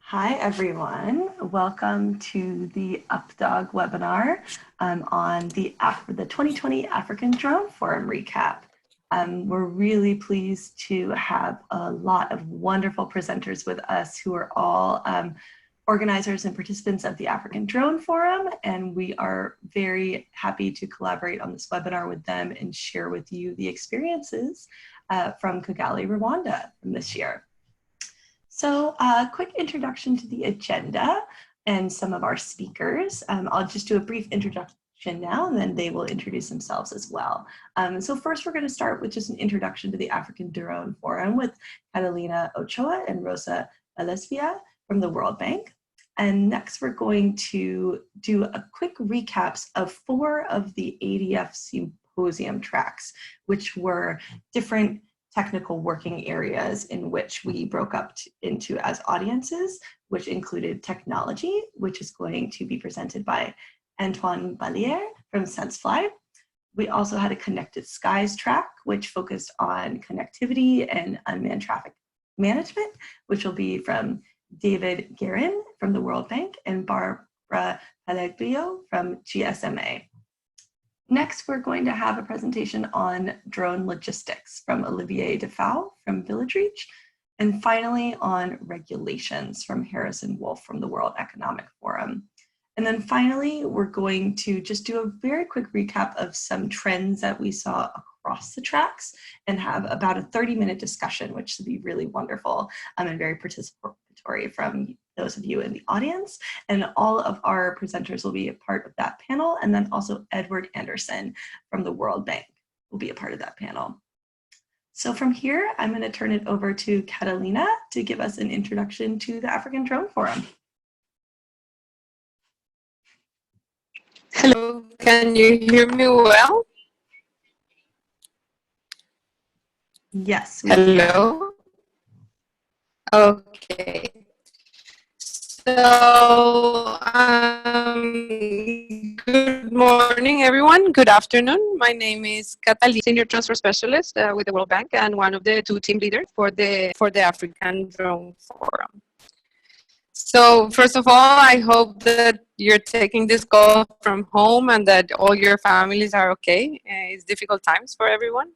Hi, everyone. Welcome to the UPDWG webinar on the 2020 African Drone Forum recap. We're really pleased to have a lot of wonderful presenters with us who are all organizers and participants of the African Drone Forum, and we are very happy to collaborate on this webinar with them and share with you the experiences from Kigali, Rwanda from this year. So a quick introduction to the agenda and some of our speakers. I'll just do a brief introduction now, and then they will introduce themselves as well. So first, we're going to start with just an introduction to the African Drone Forum with Catalina Ochoa and Rosa Alesvia from the World Bank. And next, we're going to do a quick recaps of 4 of the ADF symposium tracks, which were different technical working areas in which we broke up into as audiences, which included technology, which is going to be presented by Antoine Ballier from SenseFly. We also had a Connected Skies track, which focused on connectivity and unmanned traffic management, which will be from David Guerin from the World Bank and Barbara Paleglio from GSMA. Next, we're going to have a presentation on drone logistics from Olivier Defoe from Village Reach, and finally on regulations from Harrison Wolf from the World Economic Forum. And then finally, we're going to just do a very quick recap of some trends that we saw across the tracks and have about a 30-minute discussion, which should be really wonderful and very participatory from those of you in the audience. And all of our presenters will be a part of that panel. And then also Edward Anderson from the World Bank will be a part of that panel. So from here, I'm going to turn it over to Catalina to give us an introduction to the African Drone Forum. Hello, can you hear me well? Yes. Hello. Okay. So, good morning, everyone. Good afternoon. My name is Catalina, Senior Transfer Specialist with the World Bank and one of the 2 team leaders for the African Drone Forum. So first of all, I hope that you're taking this call from home and that all your families are okay. It's difficult times for everyone.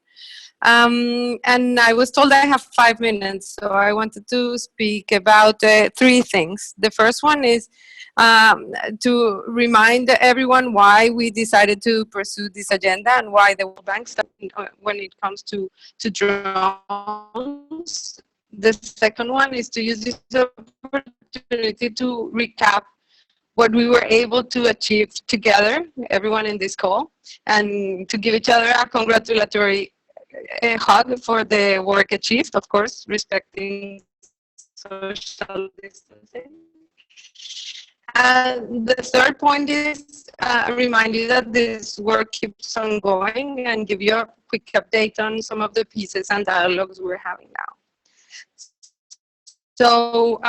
And I was told I have 5 minutes, so I wanted to speak about 3 things. The first one is to remind everyone why we decided to pursue this agenda and why the World Bank started when it comes to drones. The second one is to use this opportunity to recap what we were able to achieve together, everyone in this call, and to give each other a congratulatory hug for the work achieved, of course, respecting social distancing. And the third point is remind you that this work keeps on going and give you a quick update on some of the pieces and dialogues we're having now. So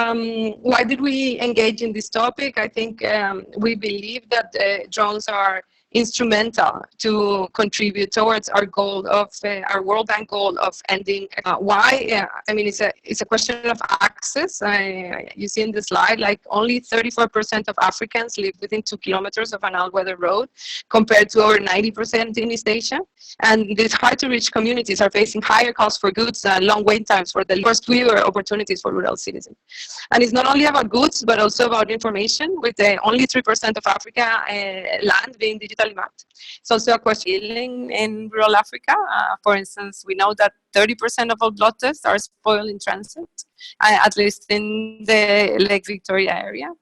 why did we engage in this topic? I think we believe that drones are instrumental to contribute towards our goal of our World Bank goal of ending. Why? I mean, it's a question of access. You see in the slide, like only 34% of Africans live within 2 kilometers of an all-weather road, compared to over 90% in East Asia. And these hard-to-reach communities are facing higher costs for goods and long wait times for the first fewer opportunities for rural citizens. And it's not only about goods, but also about information, with only 3% of Africa land being digitally mapped. It's also a question in rural Africa. For instance, we know that 30% of all blood tests are spoiled in transit, at least in the Lake Victoria area.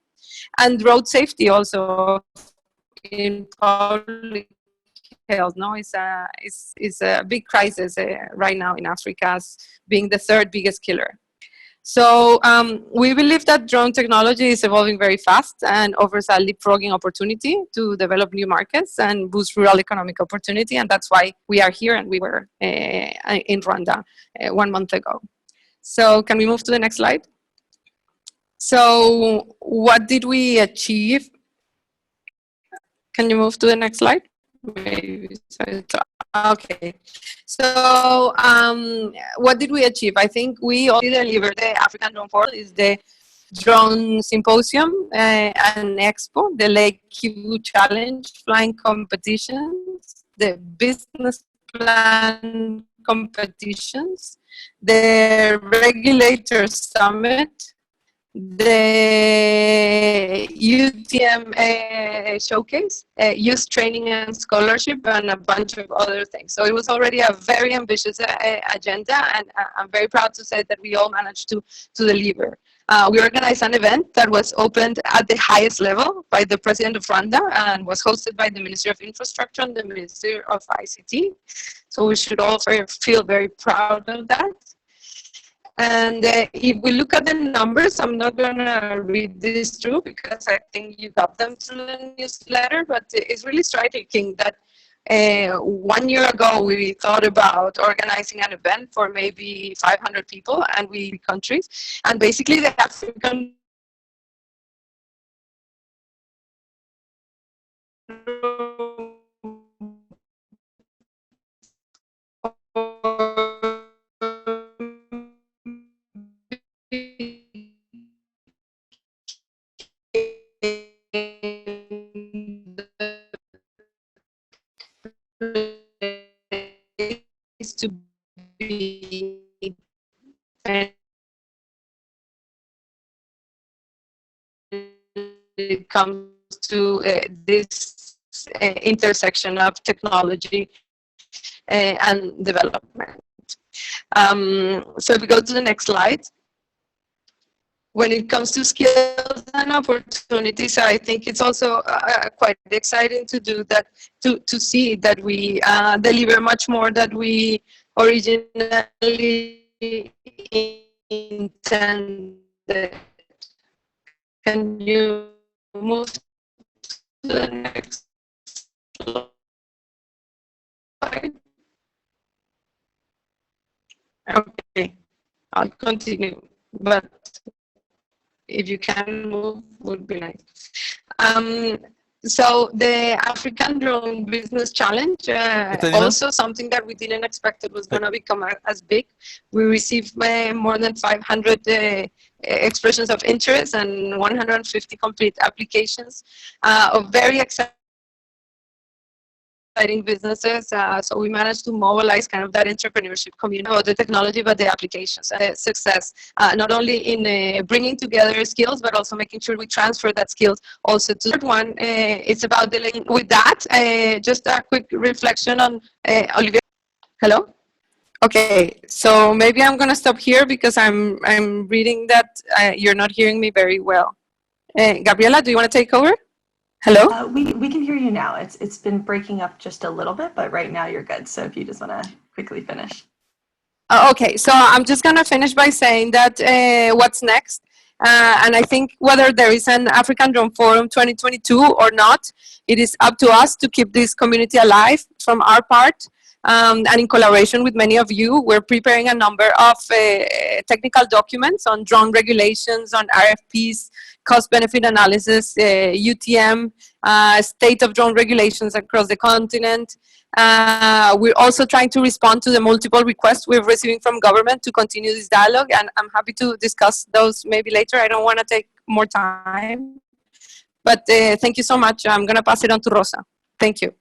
And road safety also in public health, no, is a big crisis right now in Africa, as being the 3rd biggest killer. So we believe that drone technology is evolving very fast and offers a leapfrogging opportunity to develop new markets and boost rural economic opportunity. And that's why we are here, and we were in Rwanda 1 month ago. So can we move to the next slide? So what did we achieve? Can you move to the next slide? Maybe. Okay. So what did we achieve? I think we already delivered. The African Drone Forum is the drone symposium and expo, the Lake Kivu Challenge flying competitions, the business plan competitions, the regulator summit, the UTM showcase, youth training and scholarship, and a bunch of other things. So it was already a very ambitious agenda, and I'm very proud to say that we all managed to deliver. We organized an event that was opened at the highest level by the president of Rwanda and was hosted by the Ministry of Infrastructure and the Ministry of ICT. So we should all feel very proud of that. And if we look at the numbers, I'm not going to read this through because I think you got them through the newsletter, but it's really striking that 1 year ago we thought about organizing an event for maybe 500 people and we countries, and basically the African to be when it comes to this intersection of technology and development. So if we go to the next slide. When it comes to skills and opportunities, I think it's also quite exciting to do that, to see that we deliver much more than we originally intended. Can you move to the next slide? Okay, I'll continue, but if you can move, would be nice. So the African Drone Business Challenge, also something that we didn't expect it was going to become as big. We received more than 500 expressions of interest and 150 complete applications of very exciting businesses. So we managed to mobilize kind of that entrepreneurship community about the technology, but the applications and success, not only in bringing together skills, but also making sure we transfer that skills also to the third one. It's about dealing with that. Just a quick reflection on Olivia. Hello? Okay, so maybe I'm going to stop here because I'm reading that you're not hearing me very well. Gabriela, do you want to take over? Hello? We can hear you now. It's been breaking up just a little bit, but right now you're good. So if you just want to quickly finish. Okay, so I'm just going to finish by saying that what's next. And I think whether there is an African Drone Forum 2022 or not, it is up to us to keep this community alive from our part. And in collaboration with many of you, we're preparing a number of technical documents on drone regulations, on RFPs, cost-benefit analysis, UTM, state of drone regulations across the continent. We're also trying to respond to the multiple requests we're receiving from government to continue this dialogue, and I'm happy to discuss those maybe later. I don't want to take more time, but thank you so much. I'm going to pass it on to Rosa. Thank you.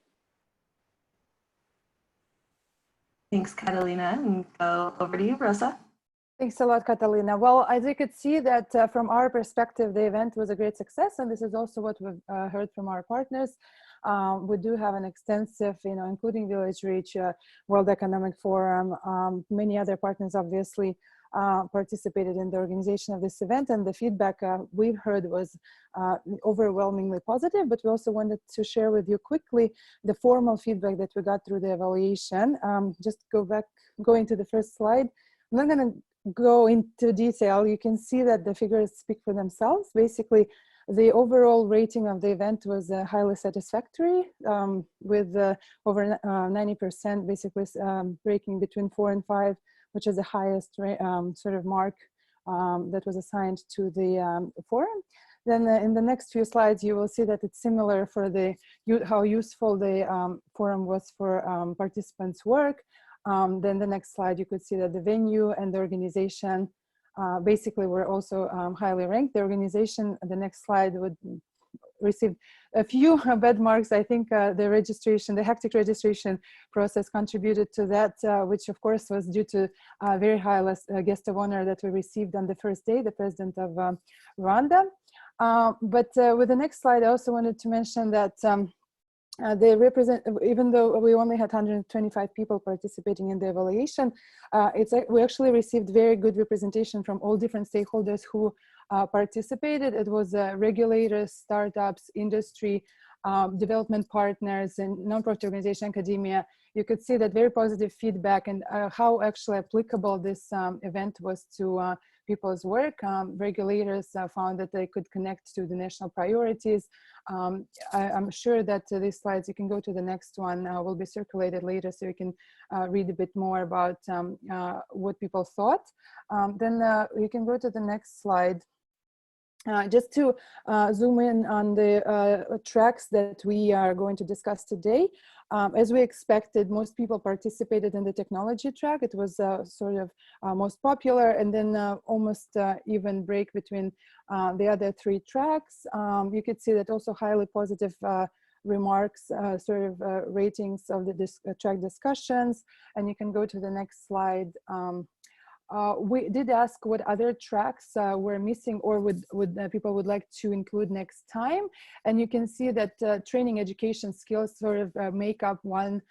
Thanks, Catalina, and go over to you, Rosa. Thanks a lot, Catalina. Well, as you could see that from our perspective, the event was a great success, and this is also what we've heard from our partners. We do have an extensive, including Village Reach, World Economic Forum, many other partners obviously participated in the organization of this event, and the feedback we've heard was overwhelmingly positive, but we also wanted to share with you quickly the formal feedback that we got through the evaluation. Just go into the first slide. I'm not going to go into detail. You can see that the figures speak for themselves. Basically, the overall rating of the event was highly satisfactory, with over 90% basically ranking between 4 and 5, which is the highest sort of mark that was assigned to the forum. Then in the next few slides, you will see that it's similar for how useful the forum was for participants' work. Then the next slide, you could see that the venue and the organization basically were also highly ranked. The organization, the next slide, would received a few bad marks. I think the hectic registration process contributed to that, which of course was due to a very high guest of honor that we received on the first day, the president of Rwanda. But with the next slide, I also wanted to mention that they represent, even though we only had 125 people participating in the evaluation, we actually received very good representation from all different stakeholders who participated. It was regulators, startups, industry, development partners, and nonprofit organization, academia. You could see that very positive feedback and how actually applicable this event was to people's work. Regulators found that they could connect to the national priorities. I'm sure that these slides, you can go to the next one, will be circulated later so you can read a bit more about what people thought. Then you can go to the next slide. Just to zoom in on the tracks that we are going to discuss today. As we expected, most people participated in the technology track. It was sort of most popular, and then almost even break between the other three tracks. You could see that also highly positive remarks, ratings of the track discussions. And you can go to the next slide. We did ask what other tracks were missing or would people would like to include next time. And you can see that training education skills sort of make up one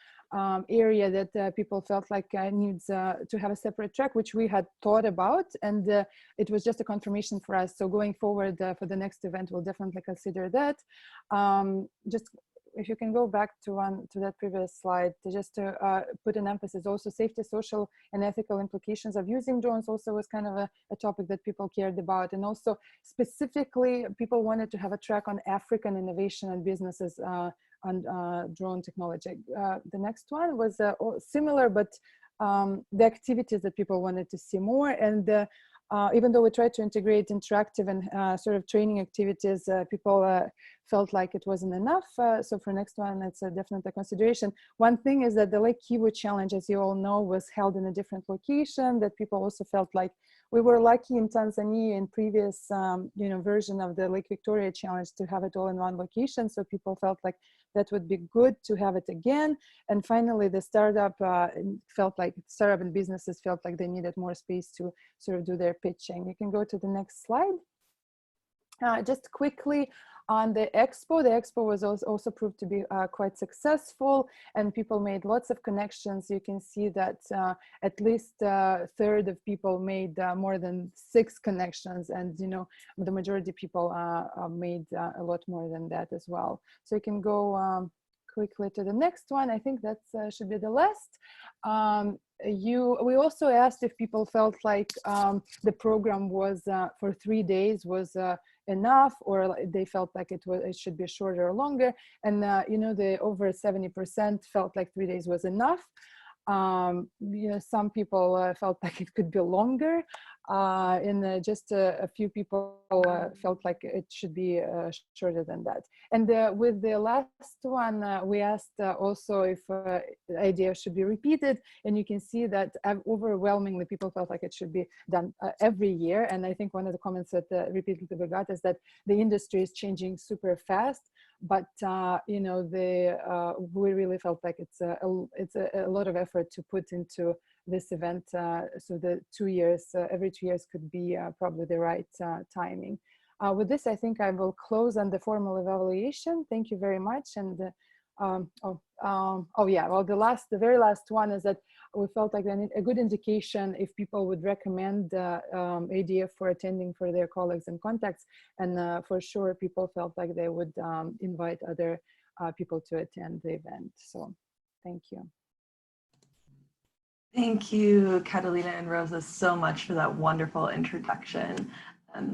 area that people felt like needs to have a separate track, which we had thought about. And it was just a confirmation for us. So going forward for the next event, we'll definitely consider that. Just if you can go back to that previous slide, just to put an emphasis, also safety, social and ethical implications of using drones also was kind of a topic that people cared about. And also specifically, people wanted to have a track on African innovation and businesses on drone technology. The next one was similar, but the activities that people wanted to see more. And even though we tried to integrate interactive and sort of training activities, people felt like it wasn't enough. So for next one, it's definitely a consideration. One thing is that the Lake Kivu Challenge, as you all know, was held in a different location, that people also felt like we were lucky in Tanzania in previous version of the Lake Victoria Challenge to have it all in one location. So people felt like that would be good to have it again. And finally, the startup and businesses felt like they needed more space to sort of do their pitching. You can go to the next slide. Just quickly on the expo was also proved to be quite successful, and people made lots of connections. You can see that at least a third of people made more than 6 connections, and the majority of people made a lot more than that as well. So you can go quickly to the next one. I think that should be the last. We also asked if people felt like the program was for 3 days was enough, or they felt like it should be shorter or longer. And the over 70% felt like 3 days was enough. Some people felt like it could be longer, and just a few people felt like it should be shorter than that. And with the last one, we asked also if the idea should be repeated, and you can see that overwhelmingly people felt like it should be done every year. And I think one of the comments that repeatedly we got is that the industry is changing super fast, but we really felt like it's a lot of effort to put into this event, so the 2 years, every 2 years could be probably the right timing. With this, I think I will close on the formal evaluation. Thank you very much. And the very last one is that we felt like a good indication if people would recommend ADF for attending for their colleagues and contacts, and for sure people felt like they would invite other people to attend the event. So thank you. Thank you, Catalina and Rosa, so much for that wonderful introduction.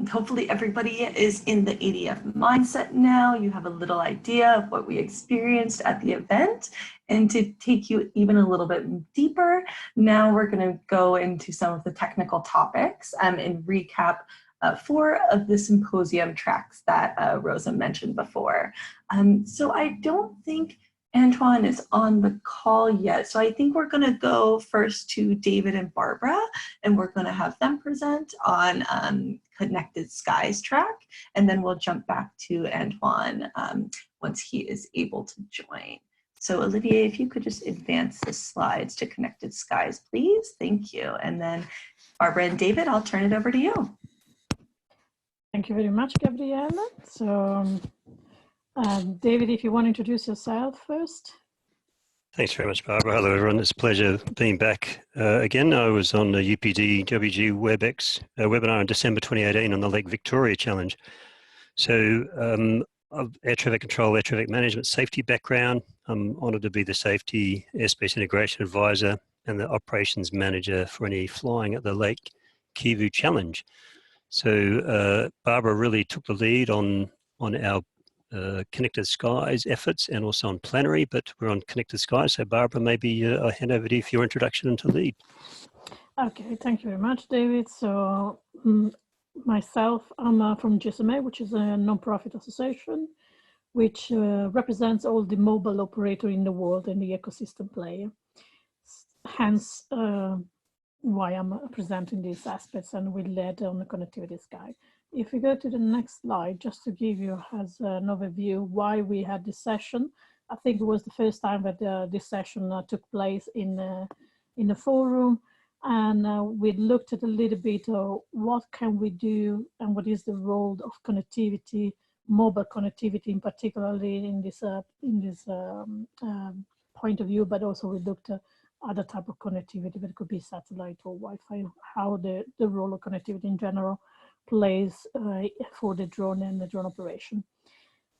Hopefully everybody is in the ADF mindset now. You have a little idea of what we experienced at the event. And to take you even a little bit deeper, now we're going to go into some of the technical topics and recap 4 of the symposium tracks that Rosa mentioned before. So I don't think Antoine is on the call yet. So I think we're going to go first to David and Barbara, and we're going to have them present on Connected Skies track, and then we'll jump back to Antoine once he is able to join. So Olivier, if you could just advance the slides to Connected Skies, please. Thank you. And then Barbara and David, I'll turn it over to you. Thank you very much, Gabriella. So David, if you want to introduce yourself first. Thanks very much, Barbara. Hello, everyone. It's a pleasure being back again. I was on the UPDWG WebEx webinar in December 2018 on the Lake Victoria Challenge. So of air traffic control, air traffic management, safety background. I'm honoured to be the Safety Airspace Integration Advisor and the Operations Manager for any flying at the Lake Kivu Challenge. So Barbara really took the lead on our Connected Skies efforts and also on Planary, but we're on Connected Skies. So Barbara, maybe I'll hand over to you for your introduction into lead. Okay, thank you very much, David. So myself, I'm from GSMA, which is a non-profit association, which represents all the mobile operator in the world and the ecosystem player. Hence why I'm presenting these aspects, and we led on the Connectivity Sky. If we go to the next slide, just to give you as an overview why we had this session. I think it was the first time that this session took place in the forum, and we looked at a little bit of what can we do and what is the role of connectivity, mobile connectivity, in particularly in this point of view, but also we looked at other type of connectivity, but it could be satellite or Wi-Fi, how the role of connectivity in general plays for the drone and the drone operation.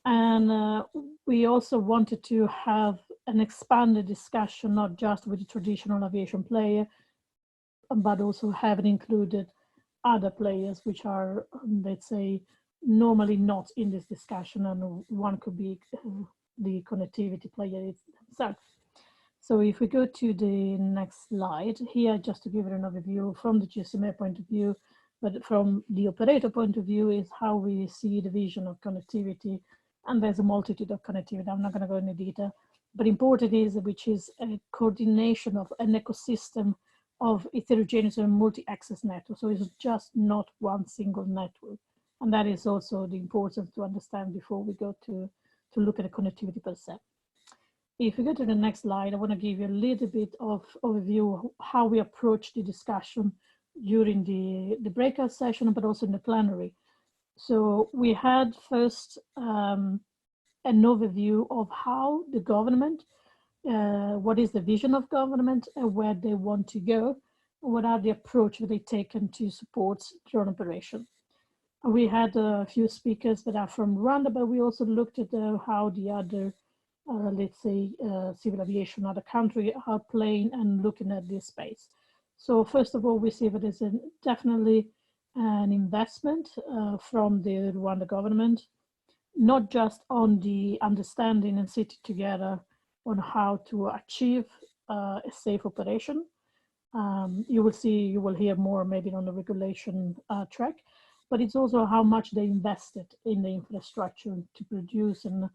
And we also wanted to have an expanded discussion, not just with the traditional aviation player, but also have included other players which are, let's say, normally not in this discussion, and one could be the connectivity player itself. So if we go to the next slide here, just to give it an overview from the GSMA point of view, but from the operator point of view is how we see the vision of connectivity. And there's a multitude of connectivity. I'm not going to go into detail, but important is which is a coordination of an ecosystem of heterogeneous and multi-access network. So it's just not one single network. And that is also the importance to understand before we go to look at the connectivity per se. If we go to the next slide, I want to give you a little bit of overview of how we approach the discussion during the breakout session, but also in the plenary. So we had first an overview of how the government, what is the vision of government and where they want to go, what are the approach that they taken to support drone operation. We had a few speakers that are from Rwanda, but we also looked at how the other let's say, civil aviation, other countries are playing and looking at this space. So first of all, we see that there's definitely an investment from the Rwanda government, not just on the understanding and sitting together on how to achieve a safe operation. You will hear more maybe on the regulation track, but it's also how much they invested in the infrastructure to produce and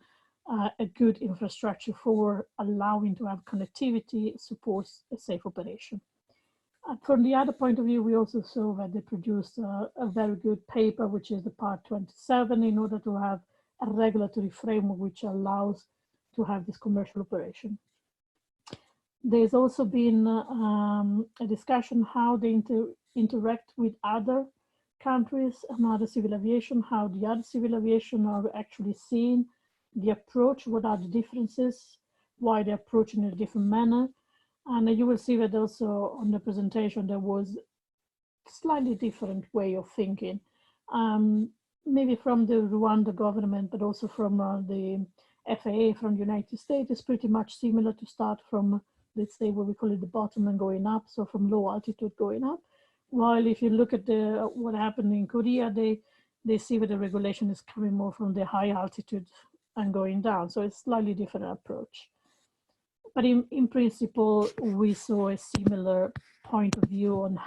a good infrastructure for allowing to have connectivity supports a safe operation. From the other point of view, we also saw that they produced a very good paper, which is the part 27, in order to have a regulatory framework which allows to have this commercial operation. There's also been a discussion how they interact with other countries and other civil aviation, how the other civil aviation are actually seeing the approach, what are the differences, why they approach in a different manner. And you will see that also on the presentation, there was a slightly different way of thinking, maybe from the Rwanda government, but also from the FAA from the United States. It's pretty much similar to start from, let's say, what we call it the bottom and going up, so from low altitude going up. While if you look at what happened in Korea, they see that the regulation is coming more from the high altitude and going down. So it's slightly different approach. But in principle, we saw a similar point of view on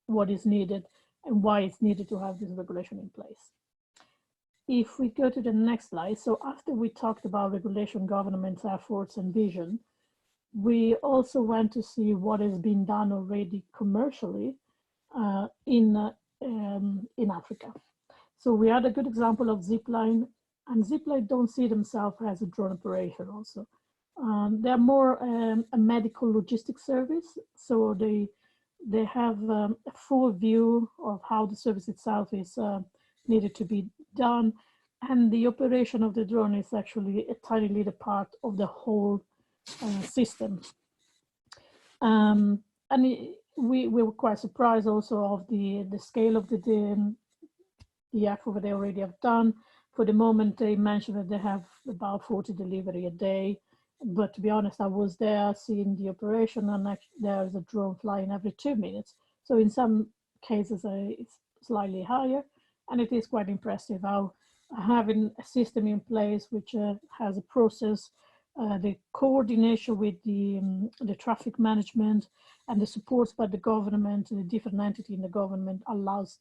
what is needed and why it's needed to have this regulation in place. if we go to the next slide, so after we talked about regulation, government's efforts and vision, we also went to see what has been done already commercially in Africa. So we had a good example of Zipline, and Zipline don't see themselves as a drone operator also. They're more a medical logistics service, so they have a full view of how the service itself is needed to be done, and the operation of the drone is actually a tiny little part of the whole system. And we were quite surprised also of the scale of the effort they already have done. For the moment, they mentioned that they have about 40 delivery a day. But to be honest, I was there seeing the operation, and there's a drone flying every 2 minutes. So in some cases, it's slightly higher. And it is quite impressive how having a system in place which has a process, the coordination with the traffic management and the supports by the government, the different entities in the government allows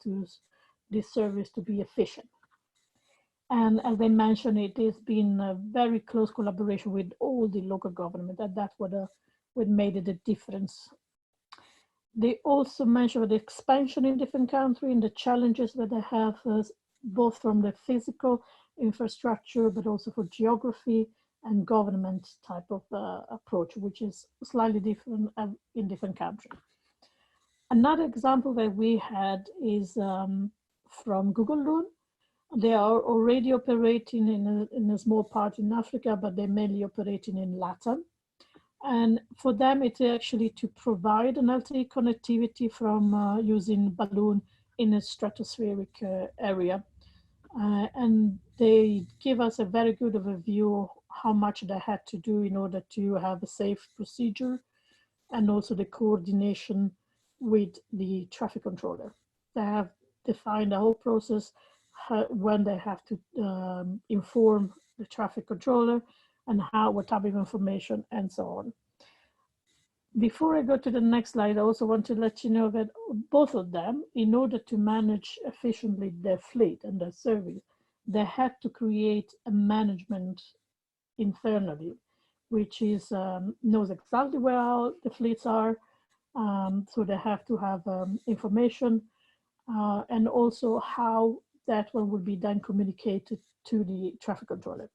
this service to be efficient. And as I mentioned, it has been a very close collaboration with all the local government, and that's what made it a difference. They also mentioned the expansion in different countries and the challenges that they have, both from the physical infrastructure, but also for geography and government type of approach, which is slightly different in different countries. Another example that we had is from Google Loon. They are already operating in a small part in Africa, but they're mainly operating in Latin. And for them, it's actually to provide an LTE connectivity from using balloon in a stratospheric area. And they give us a very good overview of how much they had to do in order to have a safe procedure, and also the coordination with the traffic controller. They have defined the whole process, when they have to inform the traffic controller and what type of information and so on. Before I go to the next slide, I also want to let you know that both of them, in order to manage efficiently their fleet and their service, they had to create a management internally, which is knows exactly where all the fleets are. So they have to have information and also how that one will be then communicated to the traffic controller.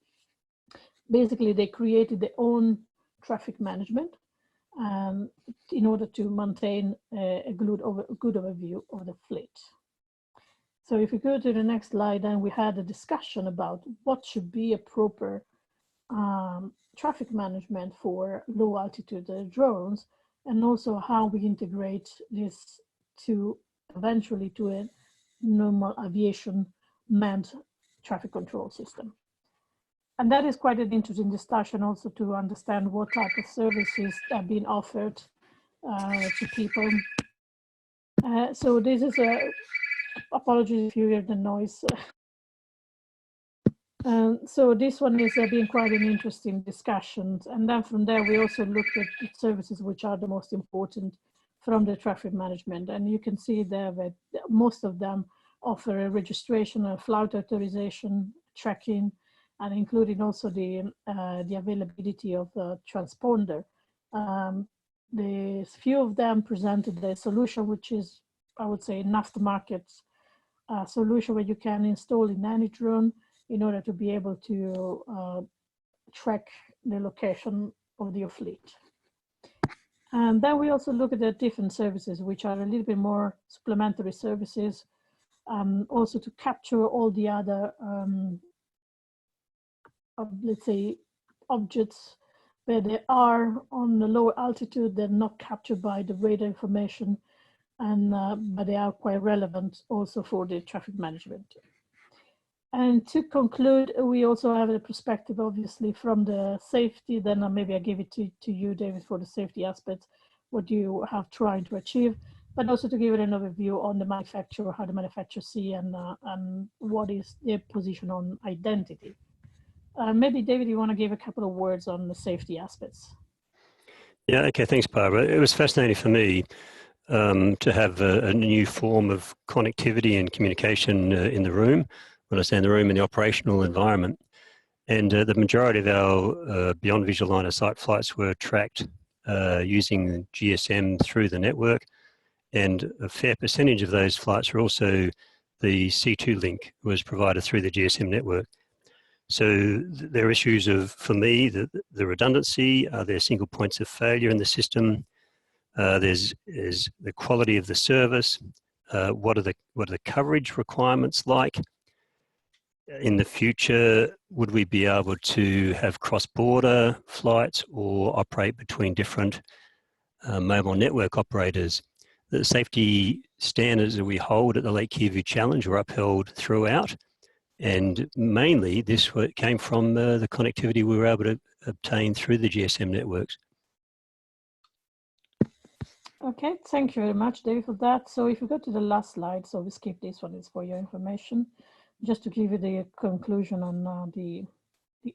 Basically, they created their own traffic management in order to maintain a good overview of the fleet. So if we go to the next slide, then we had a discussion about what should be a proper traffic management for low altitude drones, and also how we integrate this to eventually to a normal aviation manned traffic control system. And that is quite an interesting discussion also to understand what type of services are being offered to people. So this is apologies if you hear the noise. So this one is being quite an interesting discussion. And then from there, we also looked at the services which are the most important from the traffic management. And you can see there that most of them offer a registration, a flight authorization, tracking, and including also the availability of the transponder. The few of them presented a solution which is, I would say, an aftermarket solution where you can install in any drone in order to be able to track the location of your fleet. And then we also look at the different services, which are a little bit more supplementary services, also to capture all the other, let's say, objects where they are on the lower altitude. They're not captured by the radar information, and but they are quite relevant also for the traffic management. And to conclude, we also have a perspective, obviously, from the safety. Then maybe I give it to you, David, for the safety aspects, what you have trying to achieve, but also to give it an overview on the manufacturer, how the manufacturer see, and what is their position on identity. Maybe, David, you want to give a couple of words on the safety aspects? Yeah, okay, thanks, Barbara. It was fascinating for me to have a new form of connectivity and communication in the room when I say in the room, in the operational environment. And the majority of our beyond visual line of sight flights were tracked using GSM through the network. And a fair percentage of those flights were also the C2 link was provided through the GSM network. So there are issues of, for me, the redundancy, are there single points of failure in the system? There's the quality of the service. What are the coverage requirements like? In the future, would we be able to have cross-border flights or operate between different mobile network operators? The safety standards that we hold at the Lake Kivu Challenge were upheld throughout, and mainly this came from the connectivity we were able to obtain through the GSM networks. Okay, thank you very much, David, for that. So if we go to the last slide, so we skip this one, it's for your information, just to give you the conclusion on the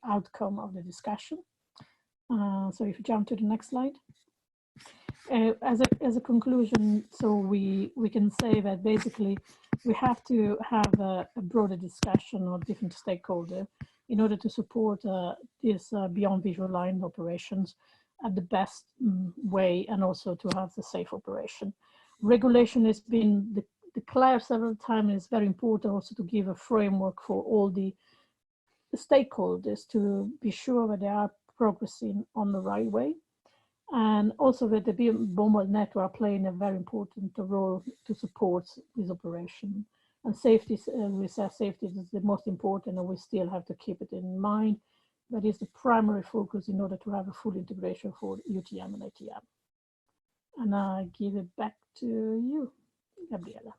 outcome of the discussion. So if you jump to the next slide. As a conclusion, so we can say that basically we have to have a broader discussion of different stakeholders in order to support this beyond visual line operations at the best way, and also to have the safe operation. Regulation has been declared several times. It's very important also to give a framework for all the stakeholders to be sure that they are progressing on the right way. And also that the mobile network are playing a very important role to support this operation. And safety, we say safety is the most important, and we still have to keep it in mind. That is the primary focus in order to have a full integration for UTM and ATM. And I give it back to you, Gabriela.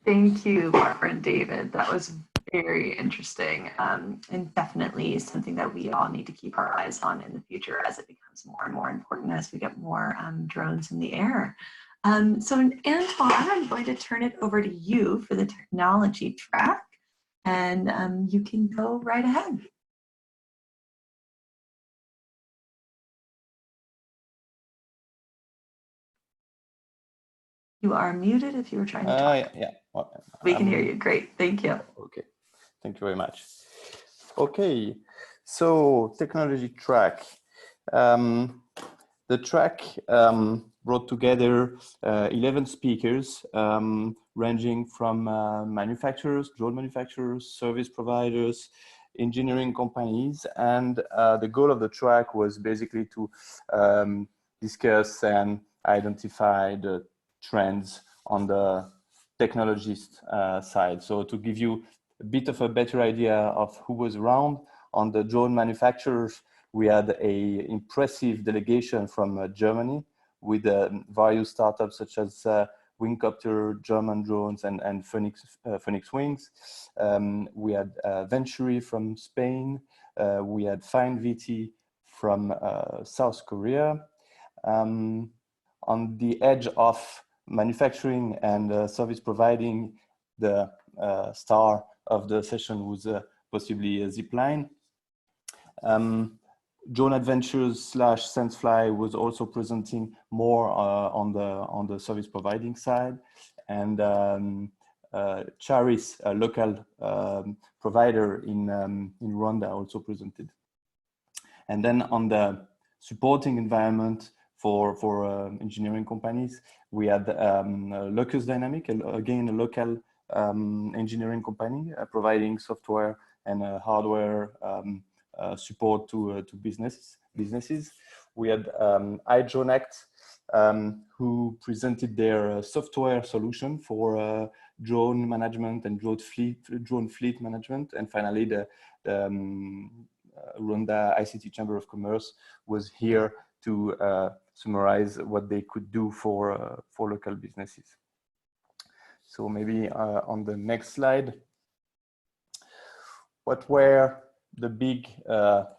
Thank you, Barbara and David. That was very interesting, and definitely something that we all need to keep our eyes on in the future as it becomes more and more important as we get more drones in the air. So Antoine, I'm going to turn it over to you for the technology track, and you can go right ahead. You are muted if you were trying to talk. Yeah. Well, we can hear you. Great. Thank you. Okay. Thank you very much. Okay. So technology track. The track brought together 11 speakers ranging from manufacturers, drone manufacturers, service providers, engineering companies. And the goal of the track was basically to discuss and identify the trends on the technologist side. So to give you a bit of a better idea of who was around, on the drone manufacturers, we had an impressive delegation from Germany with various startups such as Wingcopter, German Drones, and Phoenix Wings. We had Venturi from Spain. We had FineVT from South Korea. On the edge of manufacturing and service providing, the star of the session was possibly a Zipline. Drone Adventures / Sensefly was also presenting more on the service providing side, and Charis, a local provider in Rwanda, also presented. And then on the supporting environment for engineering companies, we had Locus Dynamic, again a local engineering company providing software and hardware support to businesses. We had iDroneAct, who presented their software solution for drone management and drone fleet management. And finally, the Rwanda ICT Chamber of Commerce was here to summarize what they could do for local businesses. So maybe on the next slide, what were the big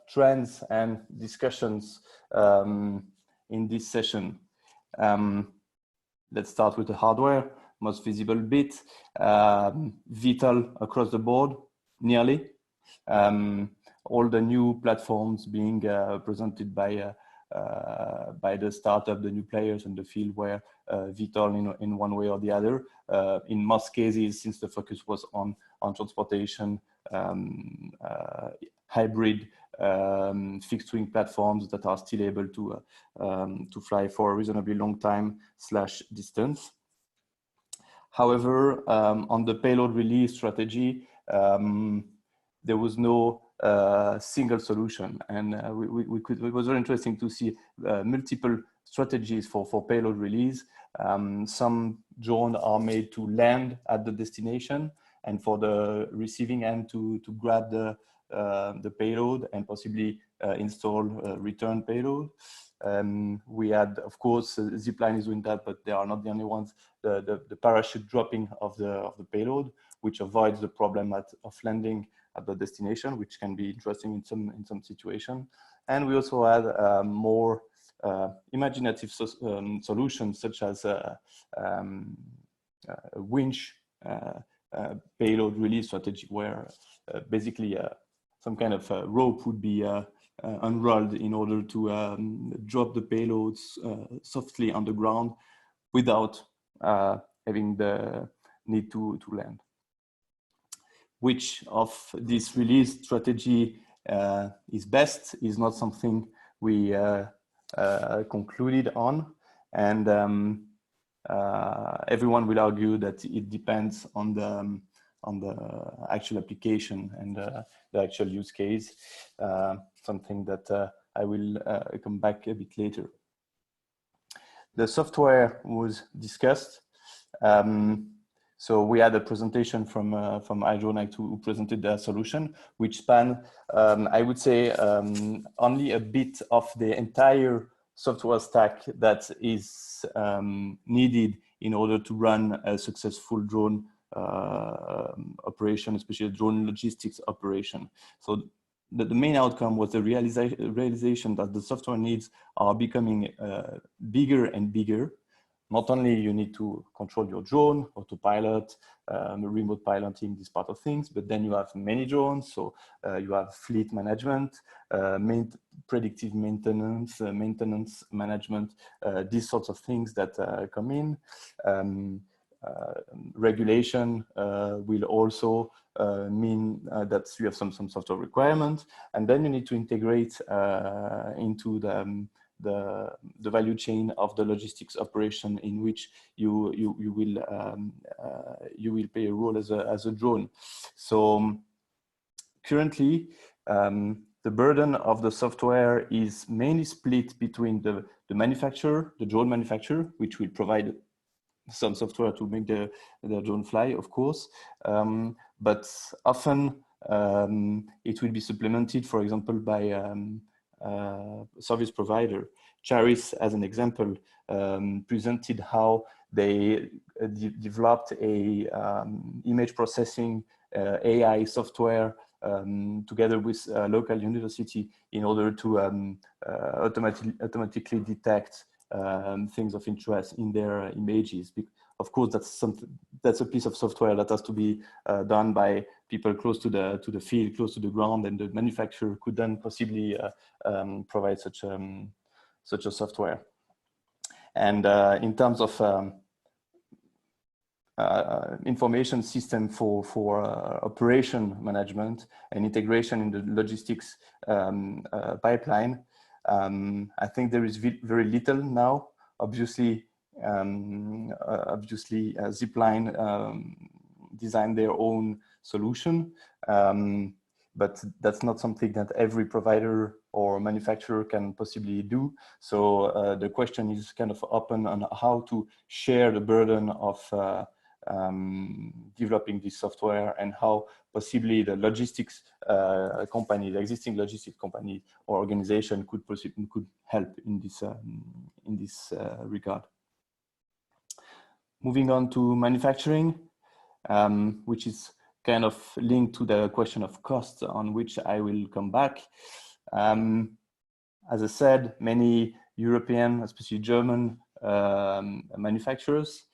trends and discussions in this session? Let's start with the hardware, most visible bit. VTOL across the board, nearly. All the new platforms being presented by by the startup, the new players in the field were vital in one way or the other. In most cases, since the focus was on transportation, hybrid fixed wing platforms that are still able to fly for a reasonably long time / distance. However, on the payload release strategy, there was no single solution, and it was very interesting to see multiple strategies for payload release. Some drones are made to land at the destination, and for the receiving end to grab the payload and possibly install return payload. We had, of course, Zipline is doing that, but they are not the only ones. The parachute dropping of the payload, which avoids the problem of landing at the destination, which can be interesting in some situation. And we also had more imaginative solutions, such as a winch payload release strategy, where basically some kind of rope would be unrolled in order to drop the payloads softly on the ground without having the need to land. Which of this release strategy is best is not something we concluded on, and everyone will argue that it depends on the actual application and the actual use case, something that I will come back a bit later. The software was discussed. So we had a presentation from iDroneAct who presented their solution, which span, I would say, only a bit of the entire software stack that is needed in order to run a successful drone operation, especially a drone logistics operation. So the main outcome was the realization that the software needs are becoming bigger and bigger. Not only you need to control your drone, autopilot, remote piloting, this part of things, but then you have many drones. So you have fleet management, predictive maintenance, maintenance management, these sorts of things that come in. Regulation will also mean that you have some sort of requirement, and then you need to integrate into the value chain of the logistics operation in which you will play a role as a drone. So currently, the burden of the software is mainly split between the manufacturer, the drone manufacturer, which will provide some software to make the drone fly, of course, but often it will be supplemented, for example, by service provider. Charis, as an example, presented how they developed a image processing AI software together with a local university in order to automatically detect things of interest in their images. Of course, that's a piece of software that has to be done by people close to the field, close to the ground, and the manufacturer could then possibly provide such a software. And in terms of information system for operation management and integration in the logistics pipeline, I think there is very little now. Obviously, Zipline designed their own solution, but that's not something that every provider or manufacturer can possibly do. So the question is kind of open on how to share the burden of developing this software, and how possibly the logistics company, the existing logistics company or organization could help in this regard. Moving on to manufacturing, which is kind of linked to the question of cost, on which I will come back. As I said, many European, especially German manufacturers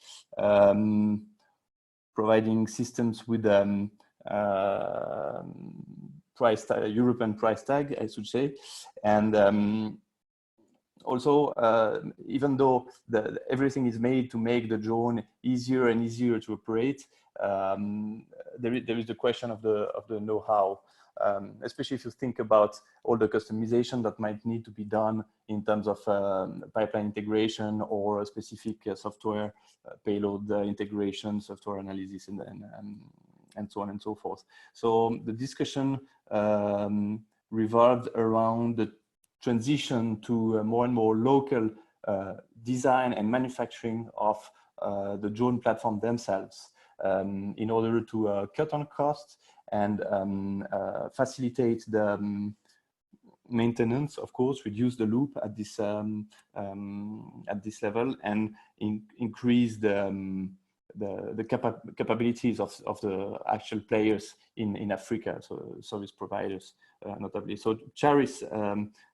providing systems with European price tag, I should say, and also, even though everything is made to make the drone easier and easier to operate, there is the question of the know-how, especially if you think about all the customization that might need to be done in terms of pipeline integration or specific software payload integration, software analysis, and so on and so forth. So the discussion revolved around the transition to more and more local design and manufacturing of the drone platform themselves in order to cut on costs and facilitate the maintenance, of course, reduce the loop at this level, and increase the capabilities of the actual players in Africa, so service providers notably. So Charis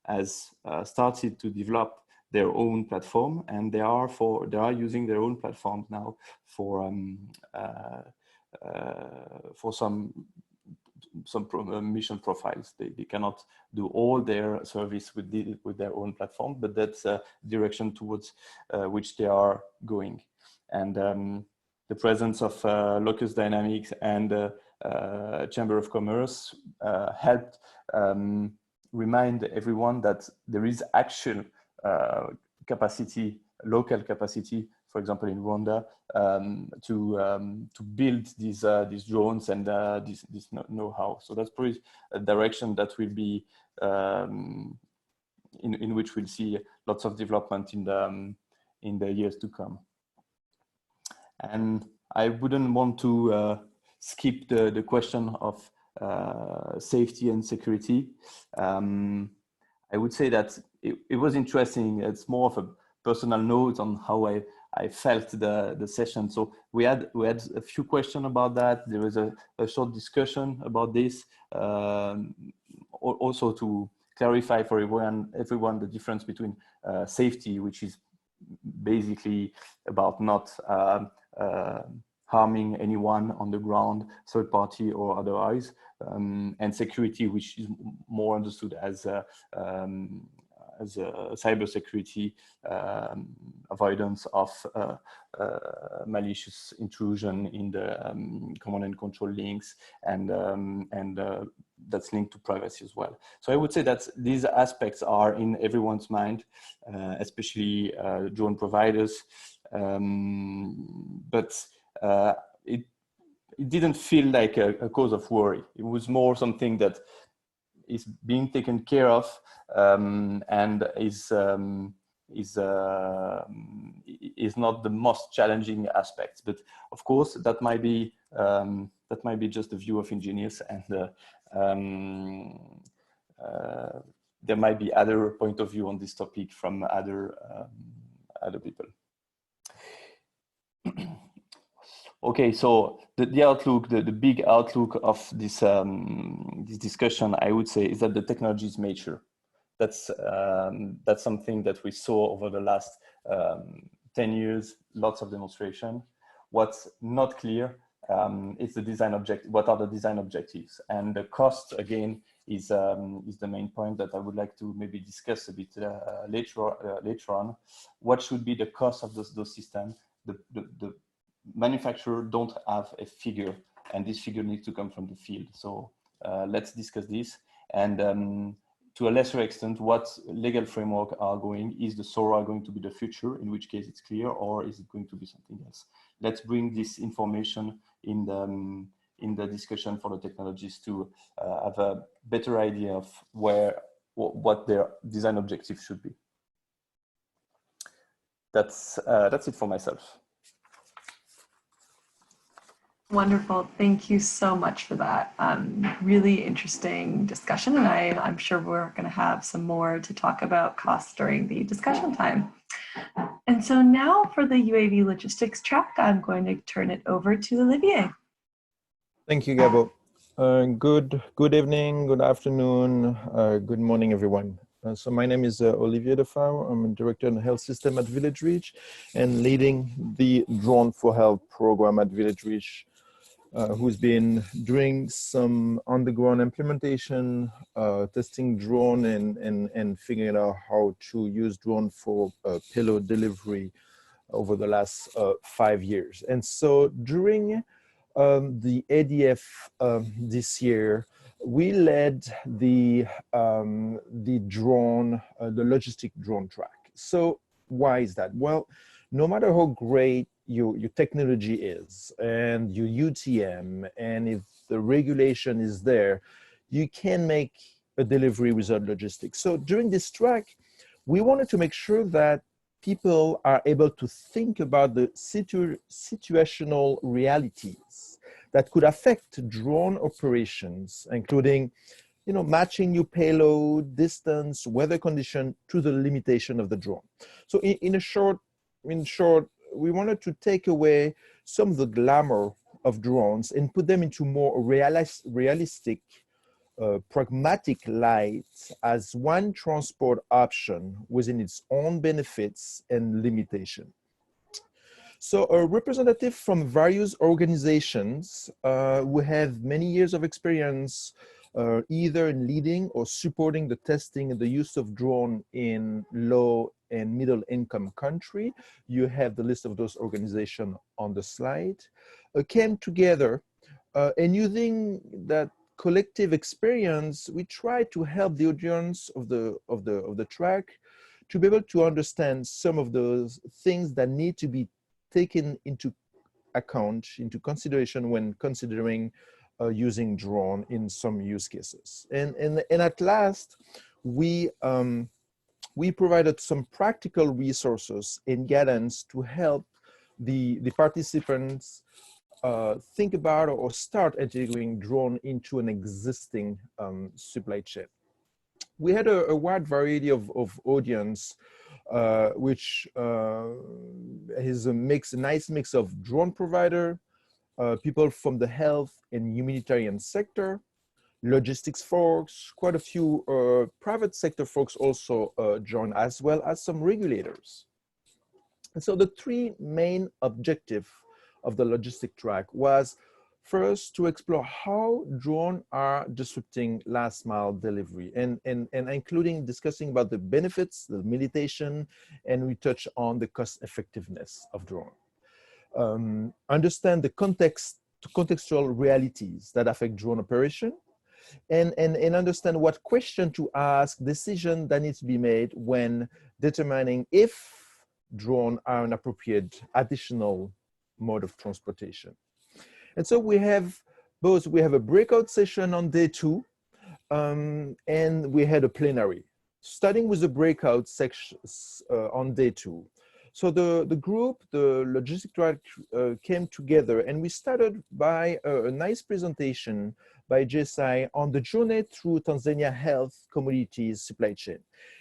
has started to develop their own platform, and they are using their own platform now for some mission profiles. They cannot do all their service with their own platform, but that's a direction towards which they are going. And the presence of Locus Dynamics and Chamber of Commerce helped remind everyone that there is actual capacity, local capacity, for example in Rwanda, to build these drones and this know-how. So that's probably a direction that will be in which we'll see lots of development in the years to come. And I wouldn't want to skip the question of safety and security. I would say that it was interesting. It's more of a personal note on how I felt the session. So we had a few questions about that. There was a short discussion about this, also to clarify for everyone the difference between safety, which is basically about not harming anyone on the ground, third party or otherwise, and security, which is more understood as cybersecurity, avoidance of malicious intrusion in the command and control links, and that's linked to privacy as well. So I would say that these aspects are in everyone's mind, especially drone providers, but it didn't feel like a cause of worry. It was more something that is being taken care of, and is not the most challenging aspects. But of course, that might be just the view of engineers, and there might be other point of view on this topic from other people. Okay, so the outlook, the big outlook of this this discussion, I would say, is that the technology is mature. That's something that we saw over the last 10 years, lots of demonstration. What's not clear is the design objective. What are the design objectives? And the cost, again, is the main point that I would like to maybe discuss a bit later on. What should be the cost of those systems? The manufacturer don't have a figure, and this figure needs to come from the field. So let's discuss this. And to a lesser extent, what legal framework are going? Is the SORA going to be the future, in which case it's clear, or is it going to be something else? Let's bring this information in the discussion for the technologies to have a better idea of what their design objective should be. That's it for myself. Wonderful. Thank you so much for that. Really interesting discussion, and I'm sure we're going to have some more to talk about costs during the discussion time. And so now for the UAV logistics track, I'm going to turn it over to Olivier. Thank you, Gabo. Good evening, good afternoon, good morning, everyone. So my name is Olivier Defau. I'm a director in health system at Village Reach and leading the Drone for Health program at Village Reach. who's been doing some on-the-ground implementation, testing drone and figuring out how to use drone for payload delivery over the last 5 years. And so during the ADF this year, we led the drone, the logistic drone track. So why is that? Well, no matter how great your technology is and your UTM, and if the regulation is there, you can make a delivery without logistics. So during this track, we wanted to make sure that people are able to think about the situational realities that could affect drone operations, including, you know, matching your payload, distance, weather condition to the limitation of the drone. So in short, we wanted to take away some of the glamour of drones and put them into more realistic, pragmatic light as one transport option within its own benefits and limitation. So a representative from various organizations who have many years of experience either in leading or supporting the testing and the use of drone in low and middle income country, you have the list of those organizations on the slide, came together and using that collective experience, we try to help the audience of the track to be able to understand some of those things that need to be taken into account, into consideration when considering using drone in some use cases. And at last, we provided some practical resources and guidance to help the participants think about or start integrating drone into an existing supply chain. We had a wide variety of audience, which is a nice mix of drone provider, people from the health and humanitarian sector, logistics folks, quite a few private sector folks also joined, as well as some regulators. And so the three main objectives of the logistic track was first to explore how drones are disrupting last mile delivery and including discussing about the benefits, the limitation, and we touch on the cost effectiveness of drone. Understand the contextual realities that affect drone operation, and understand what question to ask, decision that needs to be made when determining if drone are an appropriate additional mode of transportation. And so we have a breakout session on day 2, and we had a plenary, starting with the breakout sections on day 2. So the group, the logistic track, came together, and we started by a nice presentation by JSI on the journey through Tanzania health commodities supply chain.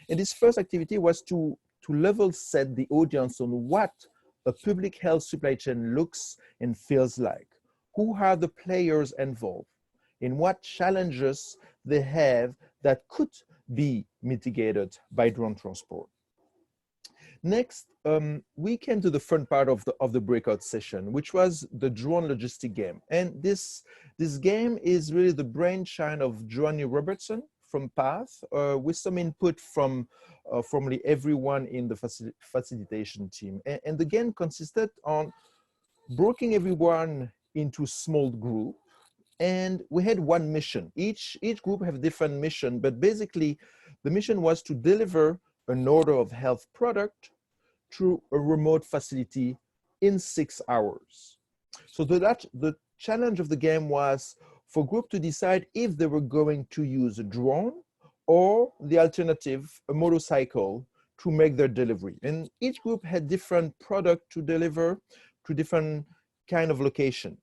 And this first activity was to level set the audience on what a public health supply chain looks and feels like. Who are the players involved? And what challenges they have that could be mitigated by drone transport. Next, we came to the fun part of the breakout session, which was the drone logistic game. And this game is really the brainchild of Joanny Robertson from PATH, with some input from everyone in the facilitation team. And the game consisted on breaking everyone into small group, and we had one mission. Each group have different mission, but basically the mission was to deliver an order of health product through a remote facility in 6 hours. So the challenge of the game was for group to decide if they were going to use a drone or the alternative, a motorcycle, to make their delivery. And each group had different product to deliver to different kind of location.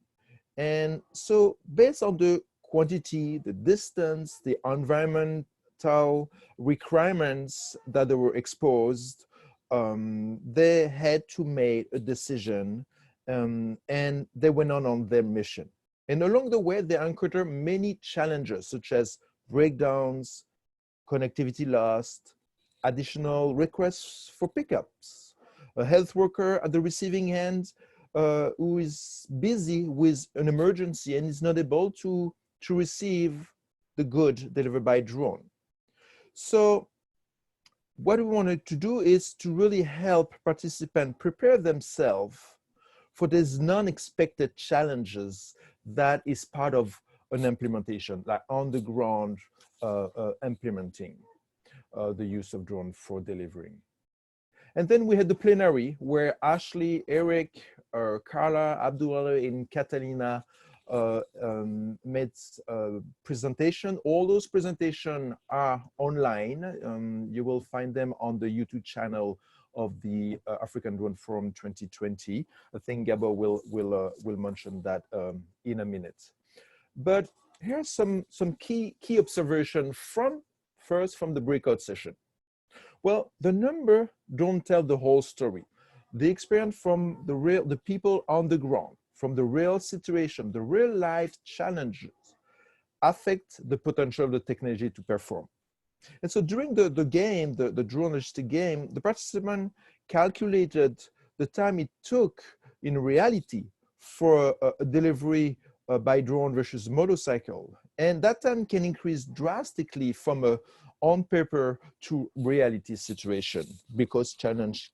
And so based on the quantity, the distance, the environmental requirements that they were exposed, they had to make a decision, and they went on their mission. And along the way, they encountered many challenges, such as breakdowns, connectivity lost, additional requests for pickups, a health worker at the receiving end who is busy with an emergency and is not able to receive the good delivered by drone. So what we wanted to do is to really help participants prepare themselves for these non-expected challenges that is part of an implementation, like on the ground implementing the use of drone for delivering. And then we had the plenary where Ashley, Eric, Carla, Abdullah, and Catalina made a presentation. All those presentations are online. You will find them on the YouTube channel of the African Drone Forum 2020. I think Gabo will mention that in a minute. But here's some key observation from the breakout session. Well, the number don't tell the whole story. The experience from the people on the ground, from the real situation, the real life challenges affect the potential of the technology to perform. And so during the game, the drone logistic game, the participant calculated the time it took in reality for a delivery by drone versus motorcycle. And that time can increase drastically from a on paper to reality situation because challenge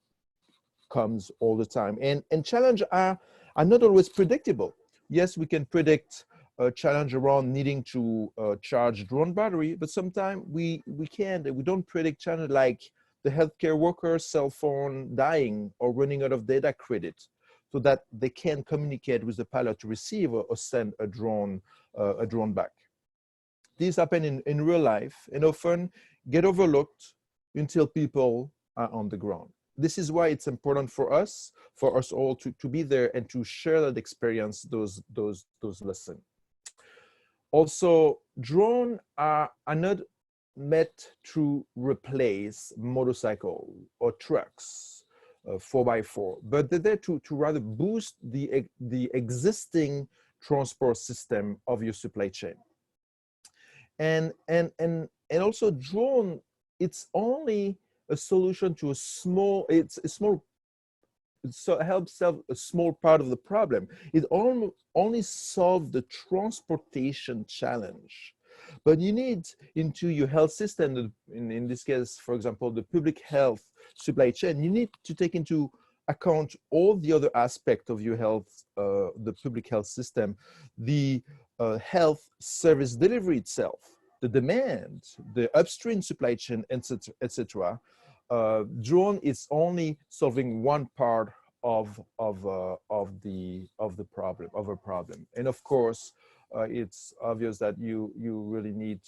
comes all the time. And challenge are not always predictable. Yes, we can predict a challenge around needing to charge drone battery, but sometimes we can't. We don't predict challenge like the healthcare worker's cell phone dying or running out of data credit, so that they can communicate with the pilot to receive or send a drone back. These happen in real life and often get overlooked until people are on the ground. This is why it's important for us all to be there and to share that experience, those lessons. Also, drones are not meant to replace motorcycle or trucks, 4x4, but they're there to rather boost the existing transport system of your supply chain. And also drone, it's only a solution to so it helps solve a small part of the problem. It only solves the transportation challenge. But you need into your health system, in this case, for example, the public health supply chain, you need to take into account all the other aspects of your health, the public health system, the health service delivery itself, the demand, the upstream supply chain, etc. Drone is only solving one part of the problem, and of course, it's obvious that you really need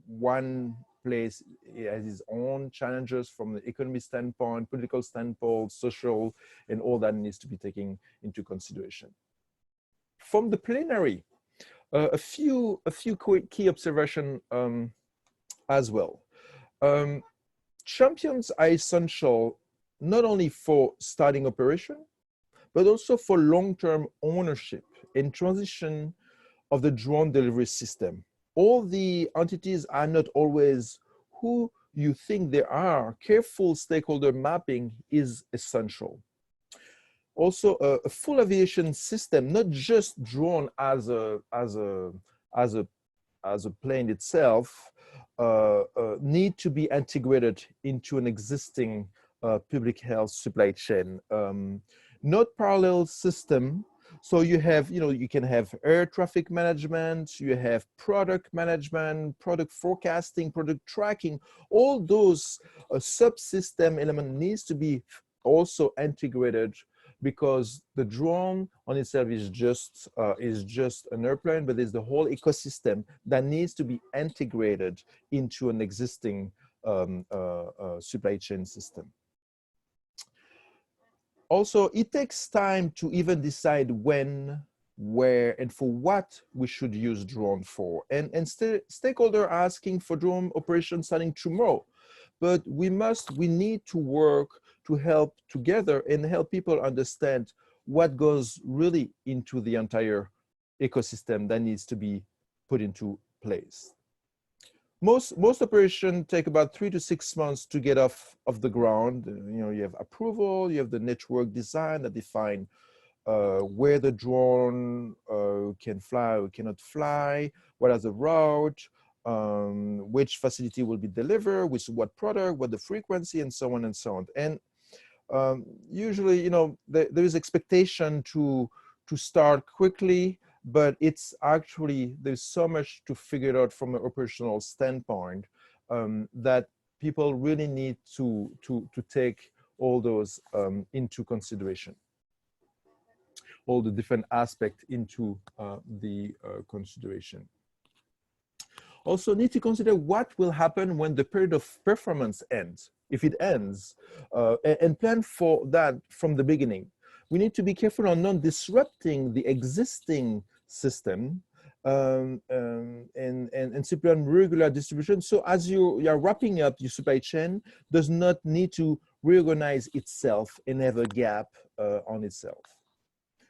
one place. It has its own challenges from the economic standpoint, political standpoint, social, and all that needs to be taken into consideration. From the plenary, a few quick key observations as well. Champions are essential not only for starting operation, but also for long-term ownership and transition of the drone delivery system. All the entities are not always who you think they are. Careful stakeholder mapping is essential. Also, a full aviation system, not just drone as a plane itself, need to be integrated into an existing public health supply chain. Not parallel system. So you have, you can have air traffic management, you have product management, product forecasting, product tracking. All those subsystem element needs to be also integrated, because the drone on itself is just an airplane, but there's the whole ecosystem that needs to be integrated into an existing supply chain system. Also, it takes time to even decide when, where, and for what we should use drone for. And stakeholders are asking for drone operations starting tomorrow. But we need to work to help together and help people understand what goes really into the entire ecosystem that needs to be put into place. Most operations take about 3 to 6 months to get off the ground. You have approval, you have the network design that define where the drone can fly or cannot fly, what are the route, which facility will be delivered, with what product, what the frequency, and so on and so on. And usually, you know, there is expectation to start quickly, but it's actually, there's so much to figure out from an operational standpoint that people really need to take all those into consideration, all the different aspects into the consideration. Also need to consider what will happen when the period of performance ends, if it ends, and plan for that from the beginning. We need to be careful on not disrupting the existing system and simply on regular distribution. So as you are wrapping up your supply chain, does not need to reorganize itself and have a gap on itself.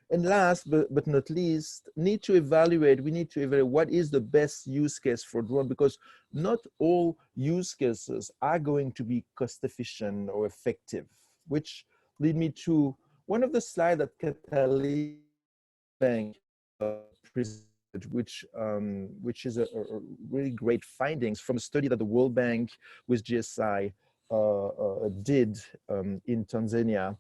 And last but not least, we need to evaluate what is the best use case for drone, because not all use cases are going to be cost efficient or effective, which lead me to one of the slides that Catalina Bank presented, which is a really great findings from a study that the World Bank with GSI did in Tanzania,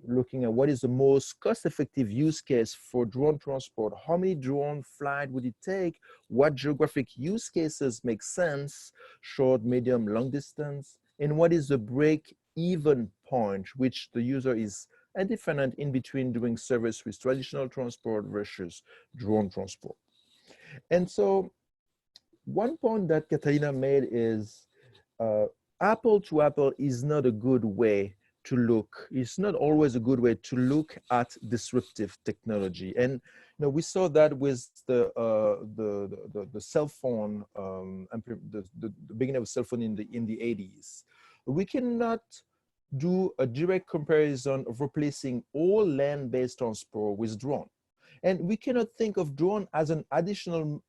looking at what is the most cost-effective use case for drone transport. How many drone flights would it take? What geographic use cases make sense? Short, medium, long distance? And what is the break-even point, which the user is indifferent in between doing service with traditional transport versus drone transport? And so one point that Catalina made is apple to apple is not a good way to look. It's not always a good way to look at disruptive technology. And you know, we saw that with the cell phone, the beginning of cell phone in the 80s. We cannot do a direct comparison of replacing all land-based transport with drone. And we cannot think of drone as an additional,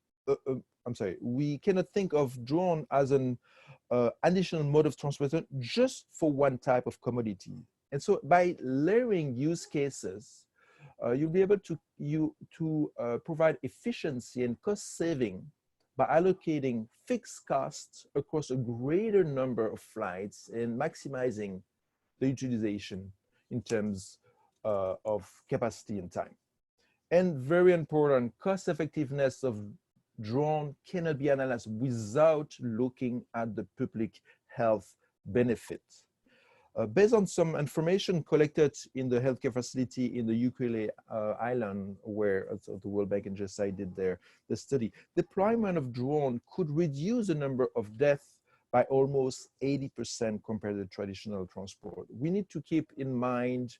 we cannot think of drone as an additional mode of transportation just for one type of commodity. And so by layering use cases, you'll be able to provide efficiency and cost saving by allocating fixed costs across a greater number of flights and maximizing the utilization in terms of capacity and time. And very important, cost effectiveness of drone cannot be analyzed without looking at the public health benefits. Based on some information collected in the healthcare facility in the Ukulele Island, where the World Bank and GSI did the study, deployment of drone could reduce the number of deaths by almost 80% compared to traditional transport. We need to keep in mind,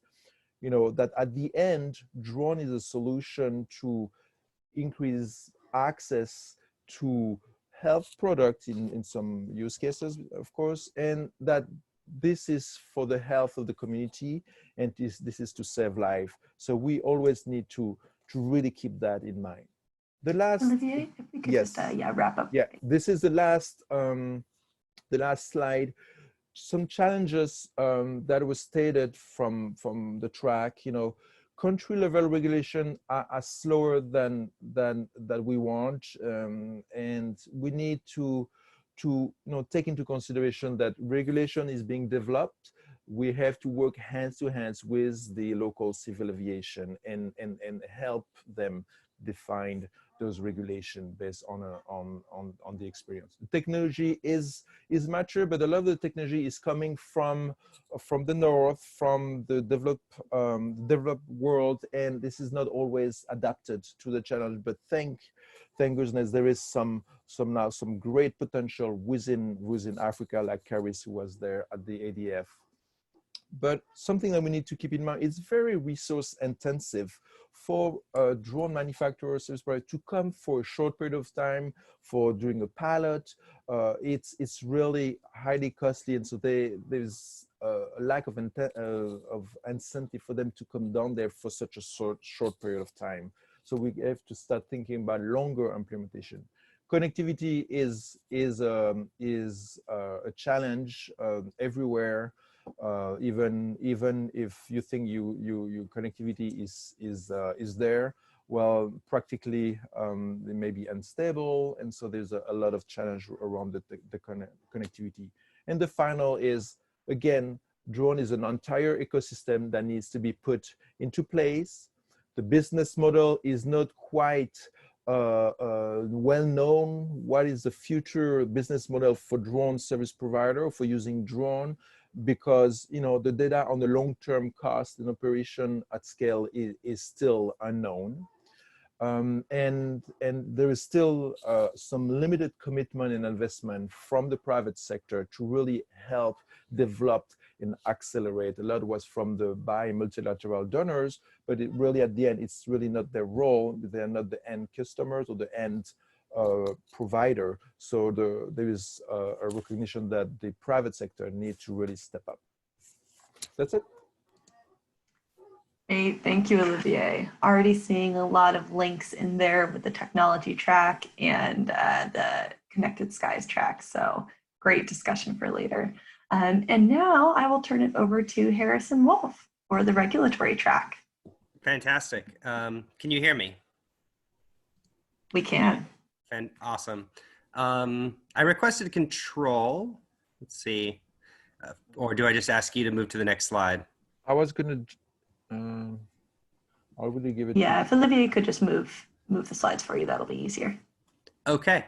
you know, that at the end, drone is a solution to increase access to health products in some use cases, of course, and that this is for the health of the community, and this is to save life. So we always need to really keep that in mind. The last, Olivier, if we could yes, just wrap up. Yeah, this is the last slide. Some challenges that was stated from the track. You know, country level regulation are slower than we want, and we need to take into consideration that regulation is being developed. We have to work hands to hands with the local civil aviation and help them define those regulations based on the experience. The technology is mature, but a lot of the technology is coming from the north, from the developed world, and this is not always adapted to the challenge. But thank goodness there is some great potential within Africa, like Caris, who was there at the ADF. But something that we need to keep in mind, it's very resource intensive for drone manufacturers to come for a short period of time for doing a pilot. It's really highly costly, and so there's a lack of incentive for them to come down there for such a short period of time. So we have to start thinking about longer implementation. Connectivity is a challenge everywhere. Even if you think your connectivity is there, well, practically they may be unstable, and so there's a lot of challenge around the connectivity. And the final is, again, drone is an entire ecosystem that needs to be put into place. The business model is not quite well known. What is the future business model for drone service provider for using drone? Because the data on the long-term cost and operation at scale is still unknown. And there is still some limited commitment and investment from the private sector to really help develop and accelerate. A lot was from the multilateral donors, but it really, at the end, it's really not their role. They're not the end customers or the end provider. So there is a recognition that the private sector needs to really step up. That's it. Great, thank you, Olivier. Already seeing a lot of links in there with the technology track and the Connected Skies track. So great discussion for later. And now I will turn it over to Harrison Wolf for the regulatory track. Fantastic. Can you hear me? We can. Awesome. I requested control. Let's see. Or do I just ask you to move to the next slide? I was going to... I'll really give it. Yeah, if Olivier could just move the slides for you, that'll be easier. Okay.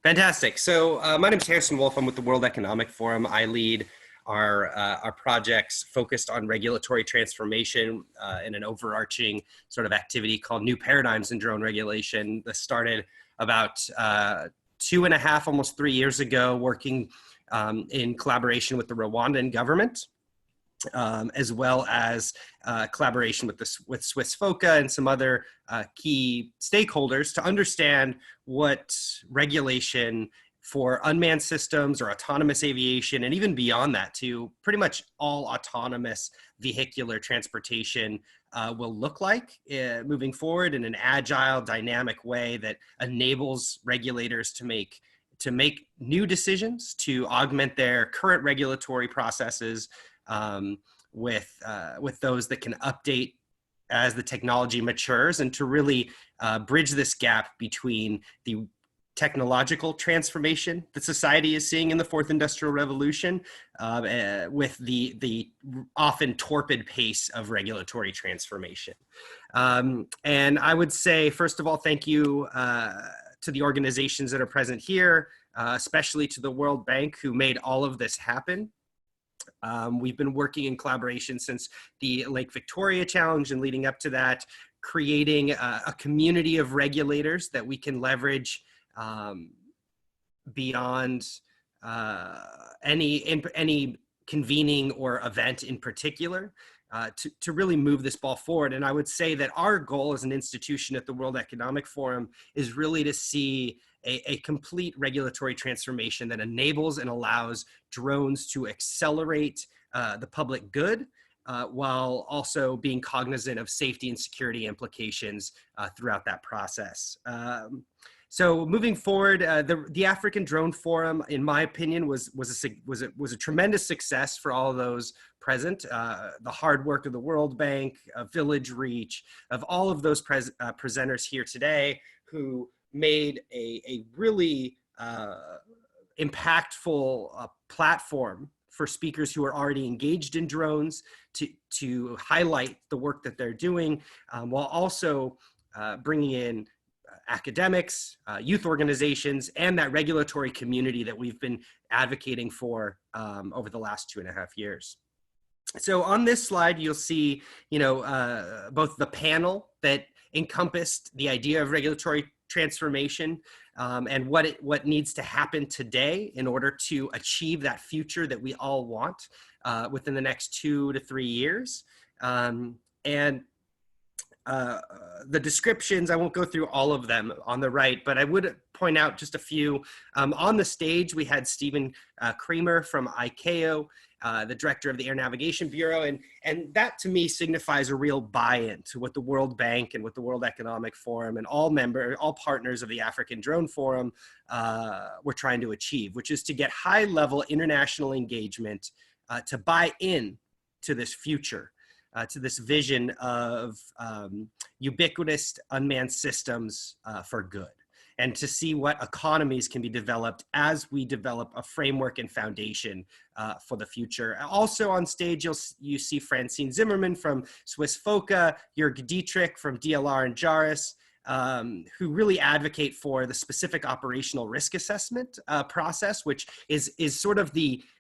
Fantastic. So my name is Harrison Wolf. I'm with the World Economic Forum. I lead our projects focused on regulatory transformation in an overarching sort of activity called New Paradigms in Drone Regulation. This started about 2.5, almost 3 years ago, working in collaboration with the Rwandan government. As well as collaboration with Swiss FOCA and some other key stakeholders to understand what regulation for unmanned systems or autonomous aviation, and even beyond that to pretty much all autonomous vehicular transportation will look like moving forward in an agile, dynamic way that enables regulators to make new decisions, to augment their current regulatory processes, with those that can update as the technology matures, and to really bridge this gap between the technological transformation that society is seeing in the fourth industrial revolution with the often torpid pace of regulatory transformation. And I would say, first of all, thank you to the organizations that are present here, especially to the World Bank, who made all of this happen. We've been working in collaboration since the Lake Victoria Challenge and leading up to that, creating a community of regulators that we can leverage beyond any convening or event in particular to really move this ball forward. And I would say that our goal as an institution at the World Economic Forum is really to see a complete regulatory transformation that enables and allows drones to accelerate the public good while also being cognizant of safety and security implications throughout that process. So moving forward, the African Drone Forum, in my opinion, was a tremendous success for all of those present. The hard work of the World Bank, of Village Reach, of all of those presenters here today who made a really impactful platform for speakers who are already engaged in drones to highlight the work that they're doing, while also bringing in academics, youth organizations, and that regulatory community that we've been advocating for over the last 2.5 years. So on this slide, you'll see, both the panel that encompassed the idea of regulatory transformation and what needs to happen today in order to achieve that future that we all want within the next 2 to 3 years. The descriptions, I won't go through all of them on the right, but I would point out just a few. On the stage, we had Stephen Kramer from ICAO, the director of the Air Navigation Bureau, and that to me signifies a real buy-in to what the World Bank and what the World Economic Forum and all partners of the African Drone Forum were trying to achieve, which is to get high-level international engagement to buy in to this future, to this vision of ubiquitous unmanned systems for good, and to see what economies can be developed as we develop a framework and foundation for the future. Also on stage, you see Francine Zimmerman from Swiss FOCA, Jörg Dietrich from DLR and JARIS, who really advocate for the specific operational risk assessment process, which is sort of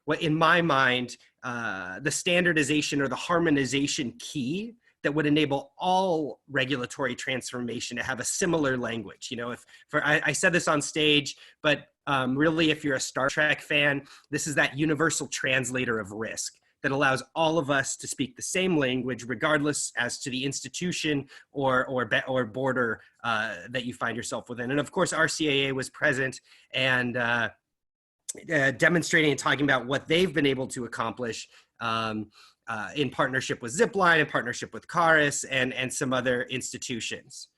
what in my mind, the standardization or the harmonization key that would enable all regulatory transformation to have a similar language. You know, I said this on stage, but really if you're a Star Trek fan, this is that universal translator of risk that allows all of us to speak the same language, regardless as to the institution or border that you find yourself within. And of course, RCAA was present and demonstrating and talking about what they've been able to accomplish in partnership with Zipline, in partnership with CARIS, and some other institutions.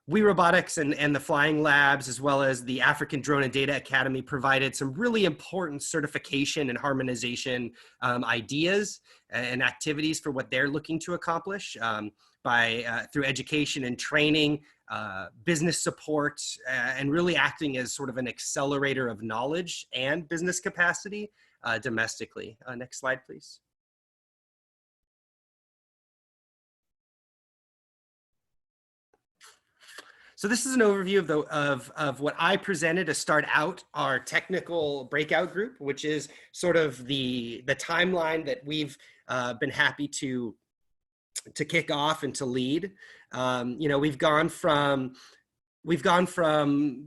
We Robotics and the Flying Labs, as well as the African Drone and Data Academy, provided some really important certification and harmonization ideas and activities for what they're looking to accomplish through education and training, business support, and really acting as sort of an accelerator of knowledge and business capacity domestically. Next slide, please. So this is an overview of what I presented to start out our technical breakout group, which is sort of the timeline that we've been happy to kick off and to lead. You know, we've gone from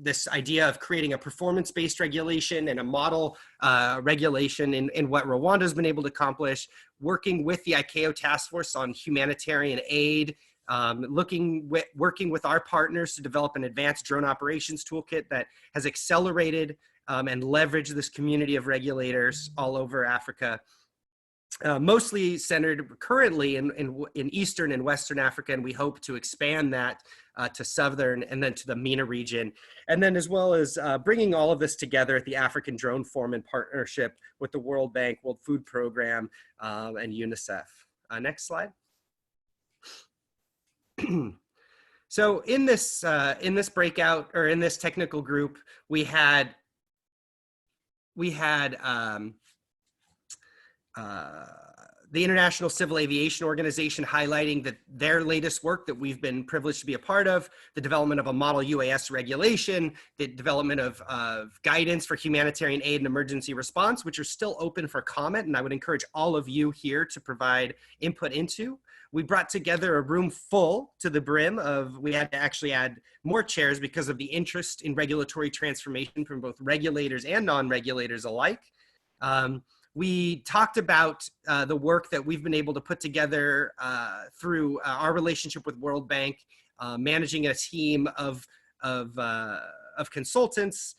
this idea of creating a performance-based regulation and a model regulation in what Rwanda's been able to accomplish, working with the ICAO task force on humanitarian aid, working with our partners to develop an advanced drone operations toolkit that has accelerated and leveraged this community of regulators all over Africa. Mostly centered currently in Eastern and Western Africa, and we hope to expand that to Southern and then to the MENA region. And then as well as bringing all of this together at the African Drone Forum in partnership with the World Bank, World Food Program, and UNICEF. Next slide. So in this breakout, or in this technical group, we had the International Civil Aviation Organization highlighting that their latest work that we've been privileged to be a part of, the development of a model UAS regulation, the development of guidance for humanitarian aid and emergency response, which are still open for comment, and I would encourage all of you here to provide input into. We brought together a room full to the brim we had to actually add more chairs because of the interest in regulatory transformation from both regulators and non-regulators alike. We talked about the work that we've been able to put together through our relationship with World Bank, managing a team of consultants,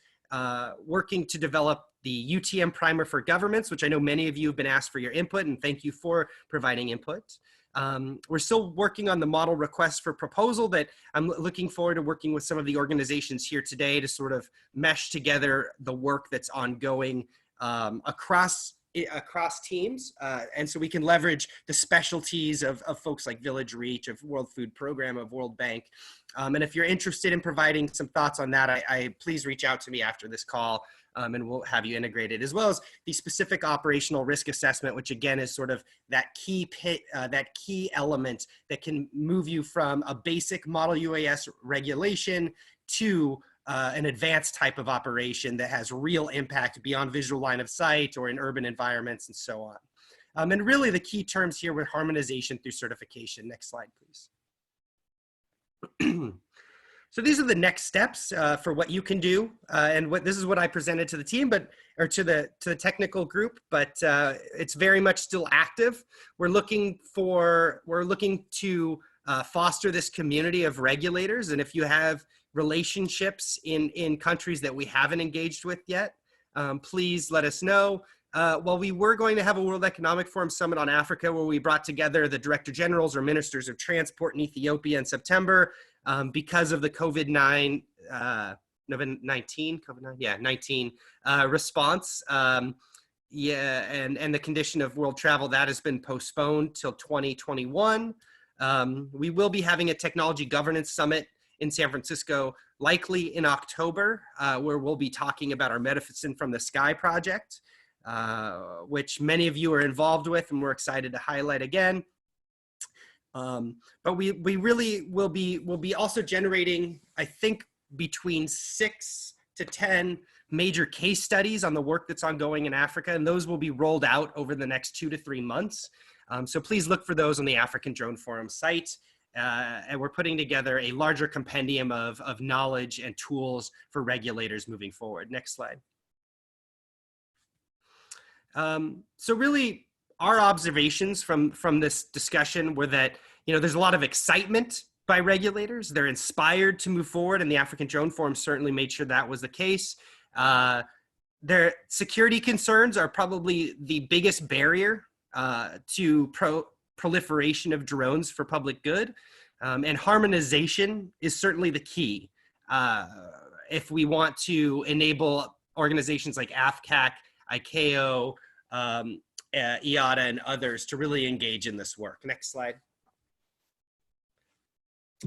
working to develop the UTM primer for governments, which I know many of you have been asked for your input, and thank you for providing input. We're still working on the model request for proposal that I'm looking forward to working with some of the organizations here today to sort of mesh together the work that's ongoing across teams, and so we can leverage the specialties of folks like Village Reach, of World Food Program, of World Bank. And if you're interested in providing some thoughts on that, I please reach out to me after this call, and we'll have you integrated, as well as the specific operational risk assessment, which again is sort of that key element that can move you from a basic model UAS regulation to an advanced type of operation that has real impact beyond visual line of sight or in urban environments and so on. And really the key terms here were harmonization through certification. Next slide, please. So these are the next steps for what you can do, and this is what I presented to the team, or to the technical group, but it's very much still active. We're looking to foster this community of regulators, and if you have relationships in countries that we haven't engaged with yet, please let us know. Well, we were going to have a World Economic Forum Summit on Africa where we brought together the Director Generals or Ministers of Transport in Ethiopia in September. Because of the COVID-19 response, yeah, and the condition of world travel, that has been postponed till 2021. We will be having a technology governance summit in San Francisco, likely in October, where we'll be talking about our Medicine from the Sky project, which many of you are involved with, and we're excited to highlight again. But we really will be also generating, I think, between 6 to 10 major case studies on the work that's ongoing in Africa, and those will be rolled out over the next 2 to 3 months. So please look for those on the African Drone Forum site. And we're putting together a larger compendium of knowledge and tools for regulators moving forward. Next slide. So really, our observations from this discussion were that, you know, there's a lot of excitement by regulators. They're inspired to move forward, and the African Drone Forum certainly made sure that was the case. Their security concerns are probably the biggest barrier to proliferation of drones for public good, and harmonization is certainly the key if we want to enable organizations like AFCAC, ICAO, IATA, and others to really engage in this work. Next slide.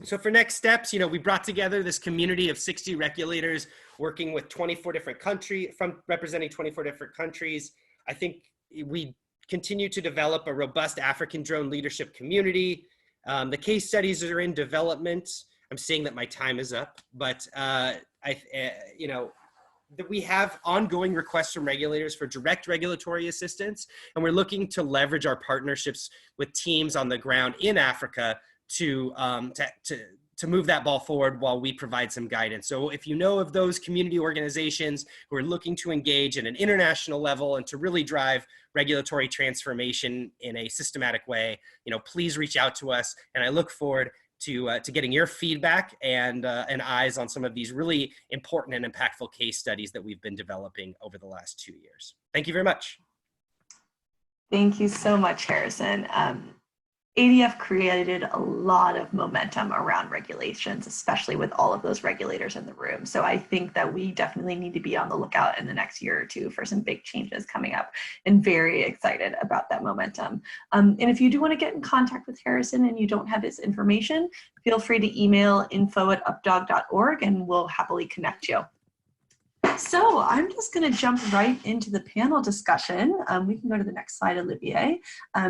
So for next steps, you know, we brought together this community of 60 regulators working with 24 different countries, representing 24 different countries. I think we continue to develop a robust African drone leadership community. The case studies are in development. I'm seeing that my time is up, but you know, that we have ongoing requests from regulators for direct regulatory assistance, and we're looking to leverage our partnerships with teams on the ground in Africa to move that ball forward while we provide some guidance. So if you know of those community organizations who are looking to engage at an international level and to really drive regulatory transformation in a systematic way, you know, please reach out to us. And I look forward to getting your feedback and eyes on some of these really important and impactful case studies that we've been developing over the last 2 years. Thank you very much. Thank you so much, Harrison. ADF created a lot of momentum around regulations, especially with all of those regulators in the room. So I think that we definitely need to be on the lookout in the next year or two for some big changes coming up, and very excited about that momentum. And if you do want to get in contact with Harrison and you don't have his information, feel free to email info@updog.org and we'll happily connect you. So I'm just going to jump right into the panel discussion. We can go to the next slide, Olivier,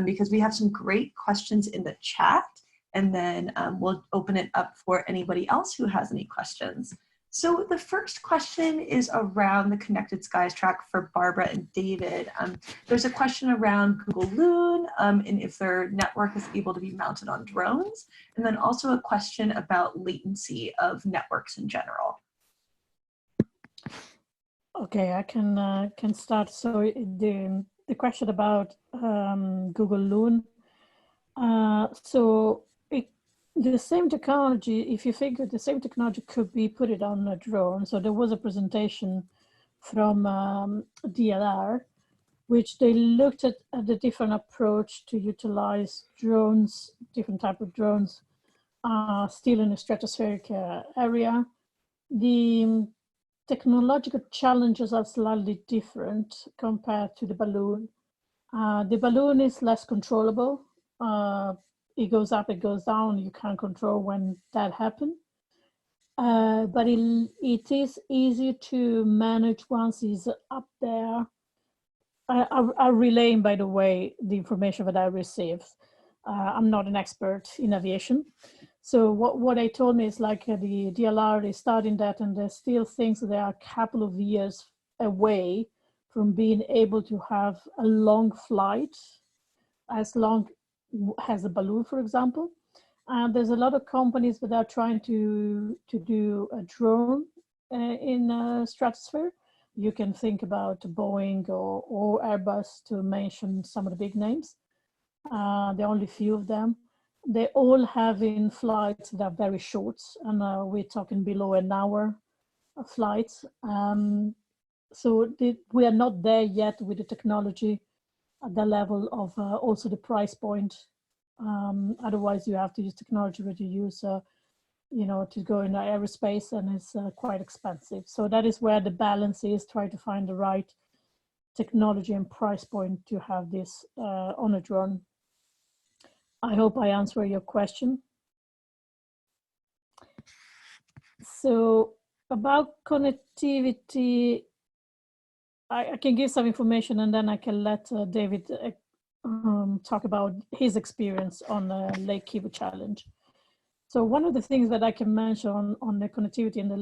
because we have some great questions in the chat, and then we'll open it up for anybody else who has any questions. So the first question is around the Connected Skies track for Barbara and David. There's a question around Google Loon and if their network is able to be mounted on drones, and then also a question about latency of networks in general. Okay, I can start. So the question about Google Loon. So the same technology, if you think the same technology could be put it on a drone. So there was a presentation from DLR, which they looked at the different approach to utilize drones, different type of drones, still in a stratospheric area. The technological challenges are slightly different compared to the balloon. The balloon is less controllable. It goes up, it goes down. You can't control when that happens. But it is easy to manage once it's up there. I'm relaying, by the way, the information that I received. I'm not an expert in aviation. So what they told me is like the DLR is starting that, and they still think they are a couple of years away from being able to have a long flight, as long as a balloon, for example. And there's a lot of companies that are trying to do a drone in stratosphere. You can think about Boeing or Airbus, to mention some of the big names. There are only a few of them. They all have in flights that are very short, and we're talking below an hour flights. So we are not there yet with the technology at the level of also the price point. Otherwise, you have to use technology that you use, you know, to go in aerospace, and it's quite expensive. So that is where the balance is, try to find the right technology and price point to have this on a drone. I hope I answer your question. So about connectivity, I can give some information and then I can let David talk about his experience on the Lake Kivu challenge. So one of the things that I can mention on the connectivity and the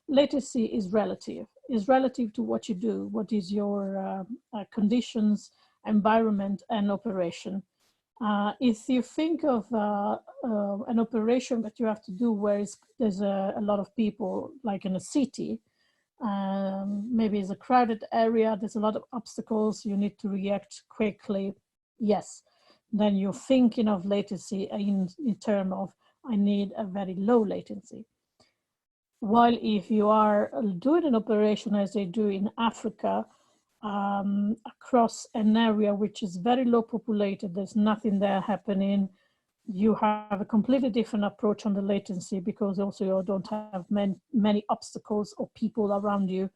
latency is relative to what you do, what is your conditions, environment, and operation. If you think of an operation that you have to do where there's a lot of people, like in a city, maybe it's a crowded area, there's a lot of obstacles, you need to react quickly, yes. Then you're thinking of latency in terms of, I need a very low latency. While if you are doing an operation as they do in Africa, across an area which is very low populated, there's nothing there happening, you have a completely different approach on the latency because also you don't have many obstacles or people around you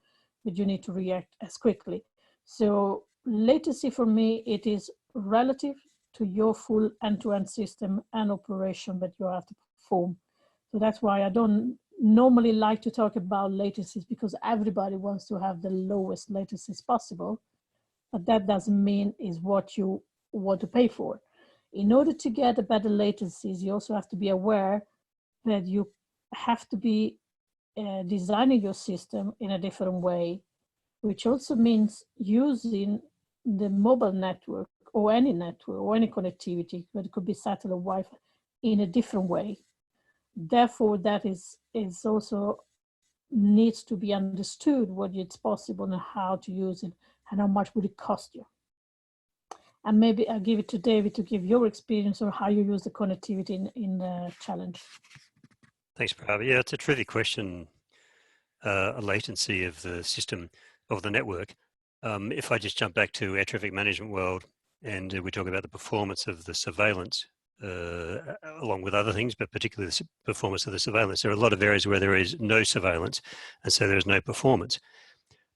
that you need to react as quickly. So latency for me, it is relative to your full end-to-end system and operation that you have to perform. So that's why I don't normally like to talk about latencies, because everybody wants to have the lowest latencies possible, but that doesn't mean is what you want to pay for. In order to get a better latencies, you also have to be aware that you have to be designing your system in a different way, which also means using the mobile network or any network or any connectivity, but it could be satellite Wi-Fi, in a different way. Therefore, that is also needs to be understood what it's possible and how to use it and how much would it cost you. And maybe I'll give it to David to give your experience or how you use the connectivity in the challenge. Thanks, Barbara. Yeah, it's a terrific question, a latency of the system, of the network. If I just jump back to air traffic management world, and we talk about the performance of the surveillance, along with other things, but particularly the performance of the surveillance, there are a lot of areas where there is no surveillance, and so there is no performance.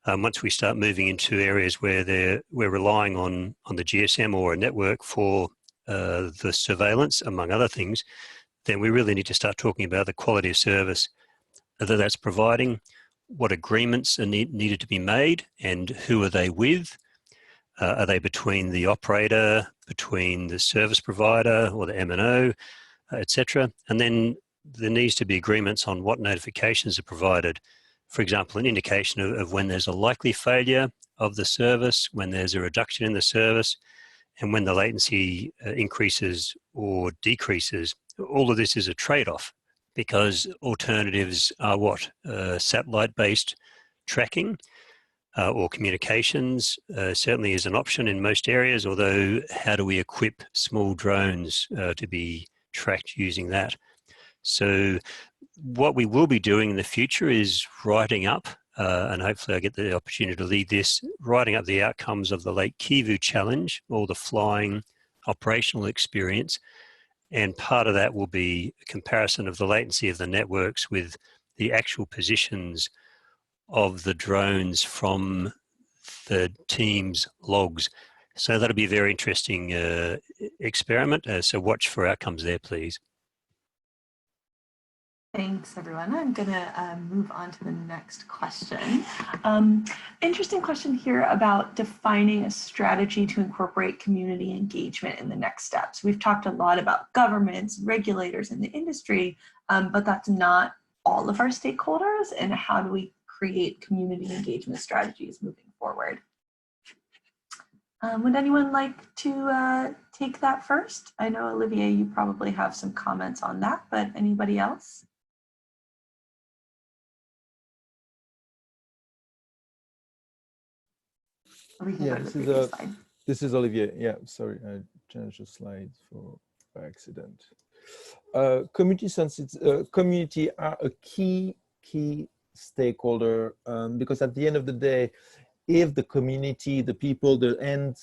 Once we start moving into areas where we're relying on the GSM or a network for the surveillance, among other things, then we really need to start talking about the quality of service that that's providing, what agreements are needed to be made, and who are they with. Are they between the operator, between the service provider or the MNO, etc.? And then there needs to be agreements on what notifications are provided. For example, an indication of when there's a likely failure of the service, when there's a reduction in the service, and when the latency increases or decreases. All of this is a trade-off, because alternatives are what? Satellite-based tracking or communications certainly is an option in most areas, although how do we equip small drones to be tracked using that? So what we will be doing in the future is writing up, and hopefully I get the opportunity to lead this, writing up the outcomes of the Lake Kivu challenge, or the flying operational experience. And part of that will be a comparison of the latency of the networks with the actual positions of the drones from the team's logs. So that'll be a very interesting experiment. So watch for outcomes there, please. Thanks, everyone. I'm going to move on to the next question. Interesting question here about defining a strategy to incorporate community engagement in the next steps. We've talked a lot about governments, regulators, and the industry, but that's not all of our stakeholders. And how do we create community engagement strategies moving forward? Would anyone like to take that first? I know, Olivier, you probably have some comments on that, but anybody else? Yeah, this is Olivier. Yeah, sorry, I changed the slides by accident. Community are a key stakeholder, because at the end of the day, if the community, the people, the end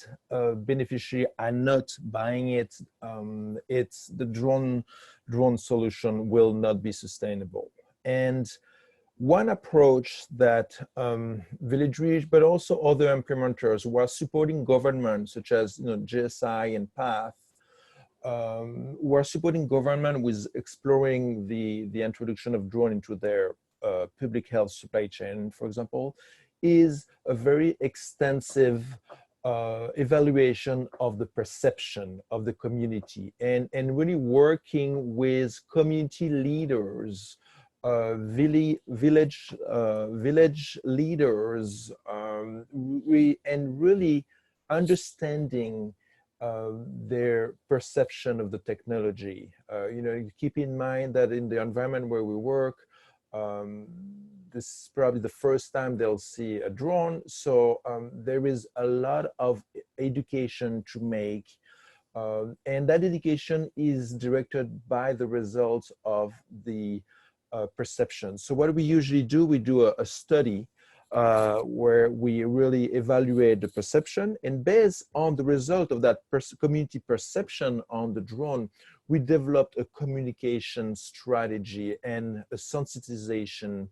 beneficiary are not buying it, it's the drone solution will not be sustainable. And One approach that Village Reach, but also other implementers who are supporting government, such as GSI and PATH, who are supporting government with exploring the introduction of drone into their public health supply chain, for example, is a very extensive evaluation of the perception of the community and really working with community leaders, village leaders, and really understanding their perception of the technology. Keep in mind that in the environment where we work, this is probably the first time they'll see a drone. So there is a lot of education to make. And that education is directed by the results of the perception. So what we usually do, we do a study where we really evaluate the perception, and based on the result of that community perception on the drone, we developed a communication strategy and a sensitization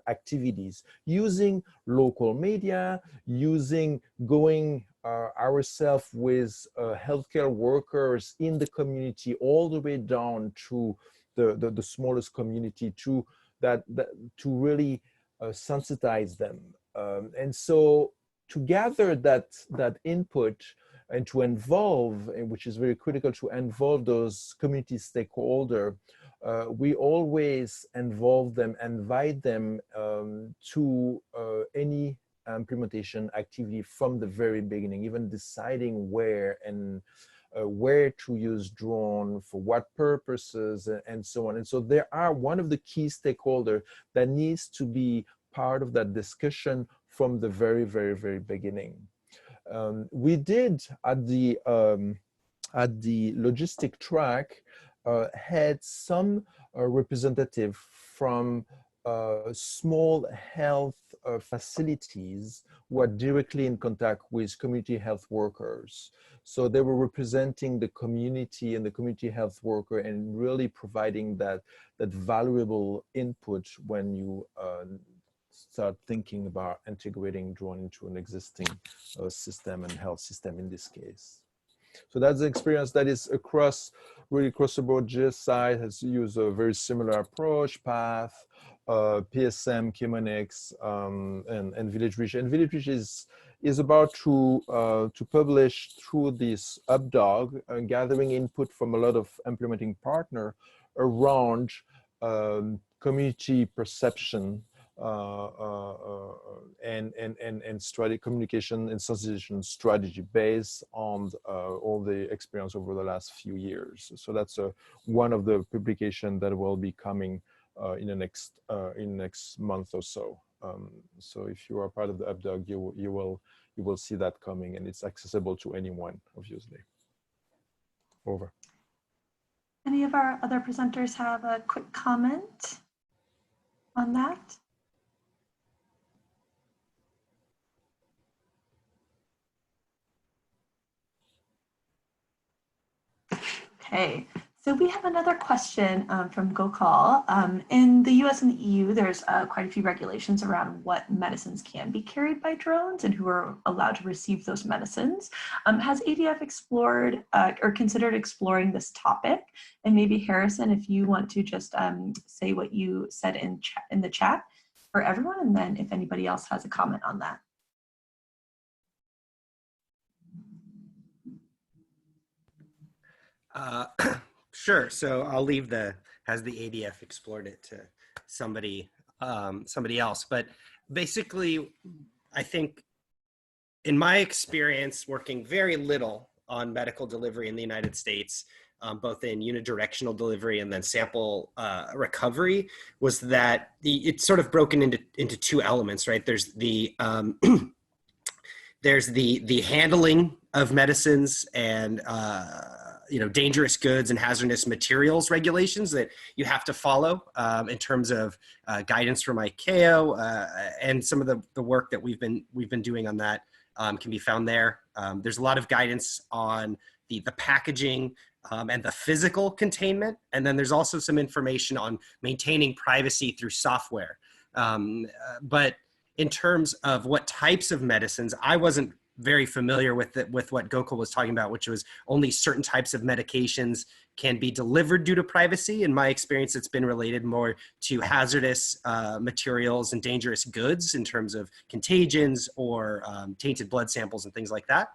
activities using local media, using going ourselves with healthcare workers in the community all the way down to the smallest community to really sensitize them. And so to gather that input and to involve, which is very critical, to involve those community stakeholders, we always involve them, invite them to any implementation activity from the very beginning, even deciding where to use drone, for what purposes, and so on. And so there are one of the key stakeholders that needs to be part of that discussion from the very, very, very beginning. We did at the logistic track had some representative from small health facilities who are directly in contact with community health workers. So they were representing the community and the community health worker and really providing that valuable input when you start thinking about integrating drone into an existing system and health system in this case. So that's the experience that is really across the board. GSI has used a very similar approach, PATH, PSM, Chemonix, and Village Reach. And Village Reach is about to publish through this UpDog, gathering input from a lot of implementing partner around community perception and strategy, communication and sensitization strategy based on all the experience over the last few years. So that's one of the publications that will be coming in the next month or so. So if you are part of the UpDog, you will see that coming, and it's accessible to anyone, obviously. Over. Any of our other presenters have a quick comment on that? Okay, so we have another question from Gokal. In the US and the EU, there's quite a few regulations around what medicines can be carried by drones and who are allowed to receive those medicines. Has ADF explored or considered exploring this topic? And maybe Harrison, if you want to just say what you said in the chat for everyone, and then if anybody else has a comment on that. Sure. So I'll leave has the ADF explored it to somebody else. But basically, I think in my experience working very little on medical delivery in the United States, both in unidirectional delivery and then sample recovery, was that it's sort of broken into two elements, right? There's the there's the handling of medicines and dangerous goods and hazardous materials regulations that you have to follow in terms of guidance from ICAO, and some of the work that we've been doing on that can be found there. There's a lot of guidance on the packaging and the physical containment. And then there's also some information on maintaining privacy through software. But in terms of what types of medicines, I wasn't very familiar with what Gokul was talking about, which was only certain types of medications can be delivered due to privacy. In my experience, it's been related more to hazardous materials and dangerous goods in terms of contagions or tainted blood samples and things like that.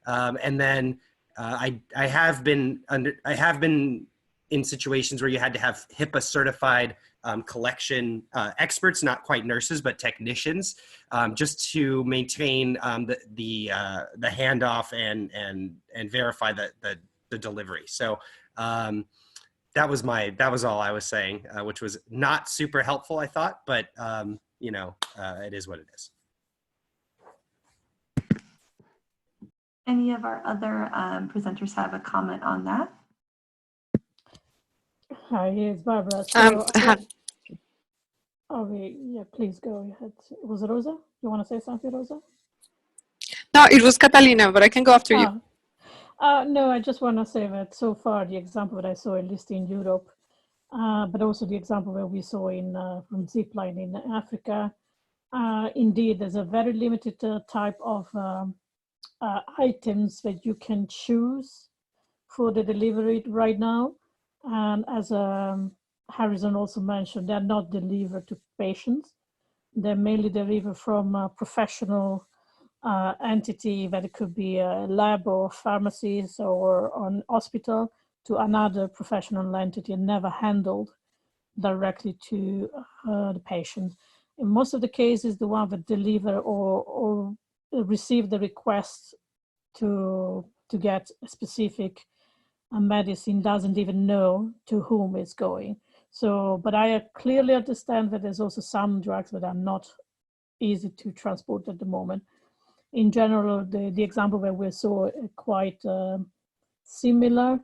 And then I have been in situations where you had to have HIPAA certified collection experts, not quite nurses, but technicians, just to maintain the handoff and verify the delivery. So that was all I was saying, which was not super helpful, I thought, but you know, it is what it is. Any of our other presenters have a comment on that? Hi, here's Barbara. So, yeah, please go ahead. Was it Rosa? You want to say something, Rosa? No, it was Catalina, but I can go after you. No, I just want to say that so far the example that I saw, at least in Europe, but also the example where we saw in from Zipline in Africa, indeed, there's a very limited type of items that you can choose for the delivery right now. And as Harrison also mentioned, they're not delivered to patients. They're mainly delivered from a professional entity, that it could be a lab or pharmacies or an hospital, to another professional entity, and never handled directly to the patient. In most of the cases, the one that deliver or receive the request to get a specific medicine doesn't even know to whom it's going. So, but I clearly understand that there's also some drugs that are not easy to transport at the moment. In general, the example where we saw quite similar.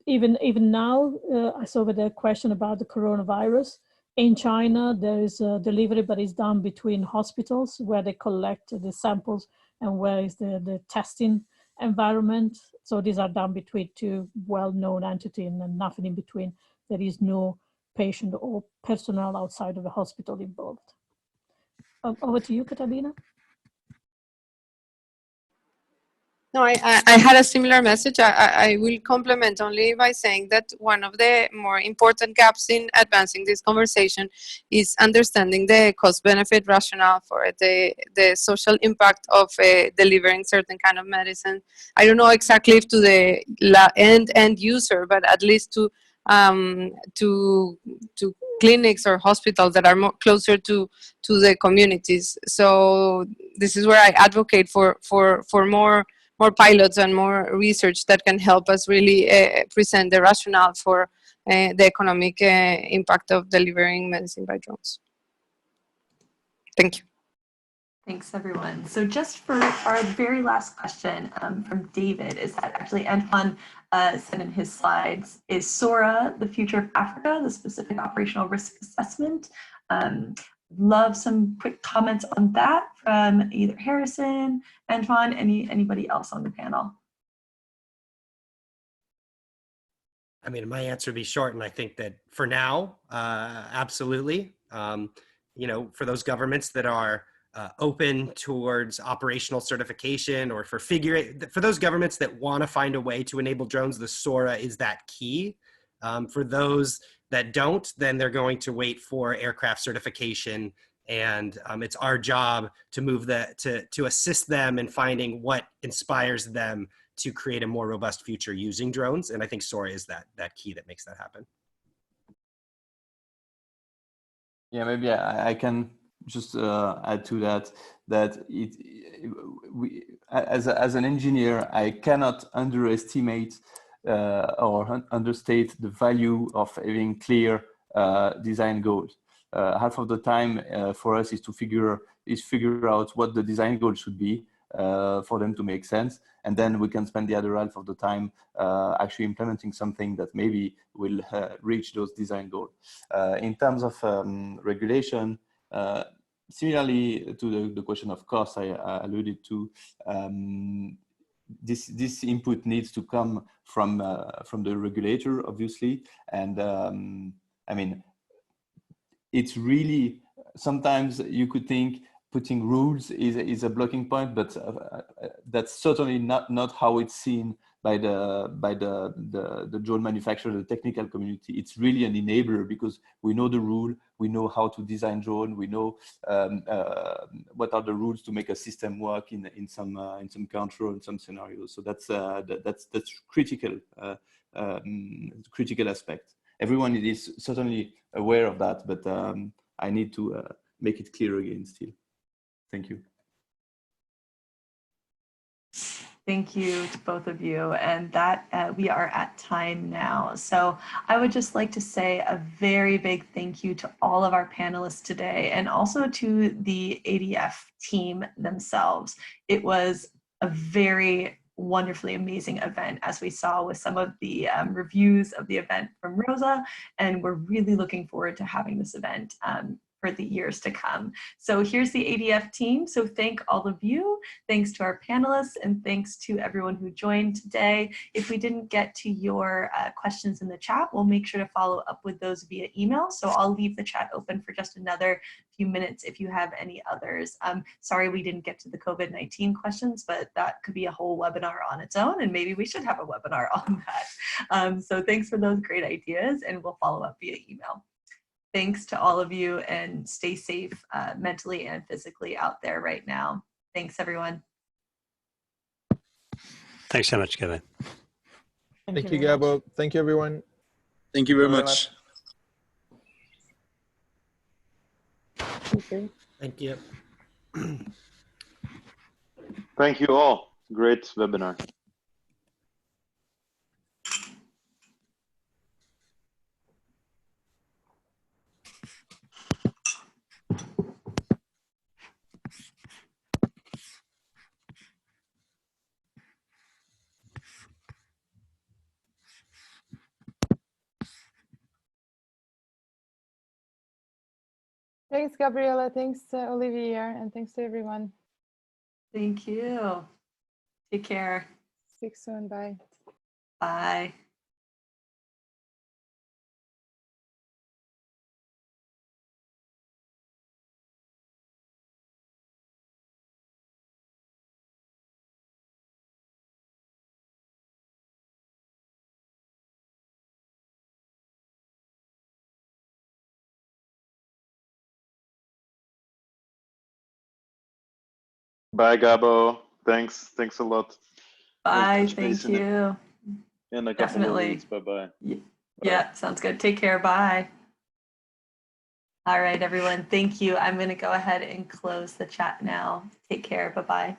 Even now, I saw with a question about the coronavirus. In China, there is a delivery, but it's done between hospitals where they collect the samples and where is the testing environment. So these are done between two well-known entities and nothing in between. There is no patient or personnel outside of the hospital involved. Over to you, Catalina. No, I had a similar message. I will complement only by saying that one of the more important gaps in advancing this conversation is understanding the cost-benefit rationale for the social impact of delivering certain kind of medicine. I don't know exactly if to the end user, but at least to clinics or hospitals that are more closer to the communities. So this is where I advocate for more pilots and more research that can help us really present the rationale for the economic impact of delivering medicine by drones. Thank you. Thanks, everyone. So just for our very last question from David, is that actually Antoine said in his slides, is SORA the future of Africa, the specific operational risk assessment? Love some quick comments on that from either Harrison, Antoine, anybody else on the panel. I mean, my answer would be short, and I think that for now, absolutely. You know, for those governments that are open towards operational certification, or for those governments that want to find a way to enable drones, the SORA is that key. For those that don't, then they're going to wait for aircraft certification, and it's our job to move to assist them in finding what inspires them to create a more robust future using drones. And I think SORA is that key that makes that happen. Yeah, maybe I can just add to that as an engineer, I cannot underestimate or understate the value of having clear design goals. Half of the time for us is to figure out what the design goal should be for them to make sense, and then we can spend the other half of the time actually implementing something that maybe will reach those design goals. In terms of regulation, similarly to the question of cost I alluded to, this input needs to come from the regulator, obviously. And I mean, it's really, sometimes you could think putting rules is a blocking point, but that's certainly not how it's seen by the drone manufacturer, the technical community. It's really an enabler, because we know the rule, we know how to design drone, we know what are the rules to make a system work in some control, in some scenarios. So that's critical, critical aspect. Everyone is certainly aware of that, but I need to make it clear again still. Thank you. Thank you to both of you. And that we are at time now. So I would just like to say a very big thank you to all of our panelists today, and also to the ADF team themselves. It was a very wonderfully amazing event, as we saw with some of the reviews of the event from Rosa, and we're really looking forward to having this event for the years to come. So here's the ADF team. So thank all of you, thanks to our panelists, and thanks to everyone who joined today. If we didn't get to your questions in the chat, we'll make sure to follow up with those via email. So I'll leave the chat open for just another few minutes if you have any others. Sorry we didn't get to the COVID-19 questions, but that could be a whole webinar on its own, and maybe we should have a webinar on that. So thanks for those great ideas, and we'll follow up via email. Thanks to all of you, and stay safe mentally and physically out there right now. Thanks, everyone. Thanks so much, Gabo. Thank you, Gabo. Thank you, everyone. Thank you very much. Okay. Thank you. Thank you all. Great webinar. Thanks, Gabriela. Thanks, Olivier, and thanks to everyone. Thank you. Take care. Speak soon. Bye. Bye. Bye, Gabo. Thanks a lot. Bye. We'll touch base Thank you. in a couple Definitely. of weeks. Bye-bye. Yeah, sounds good. Take care. Bye. All right, everyone. Thank you. I'm going to go ahead and close the chat now. Take care. Bye-bye.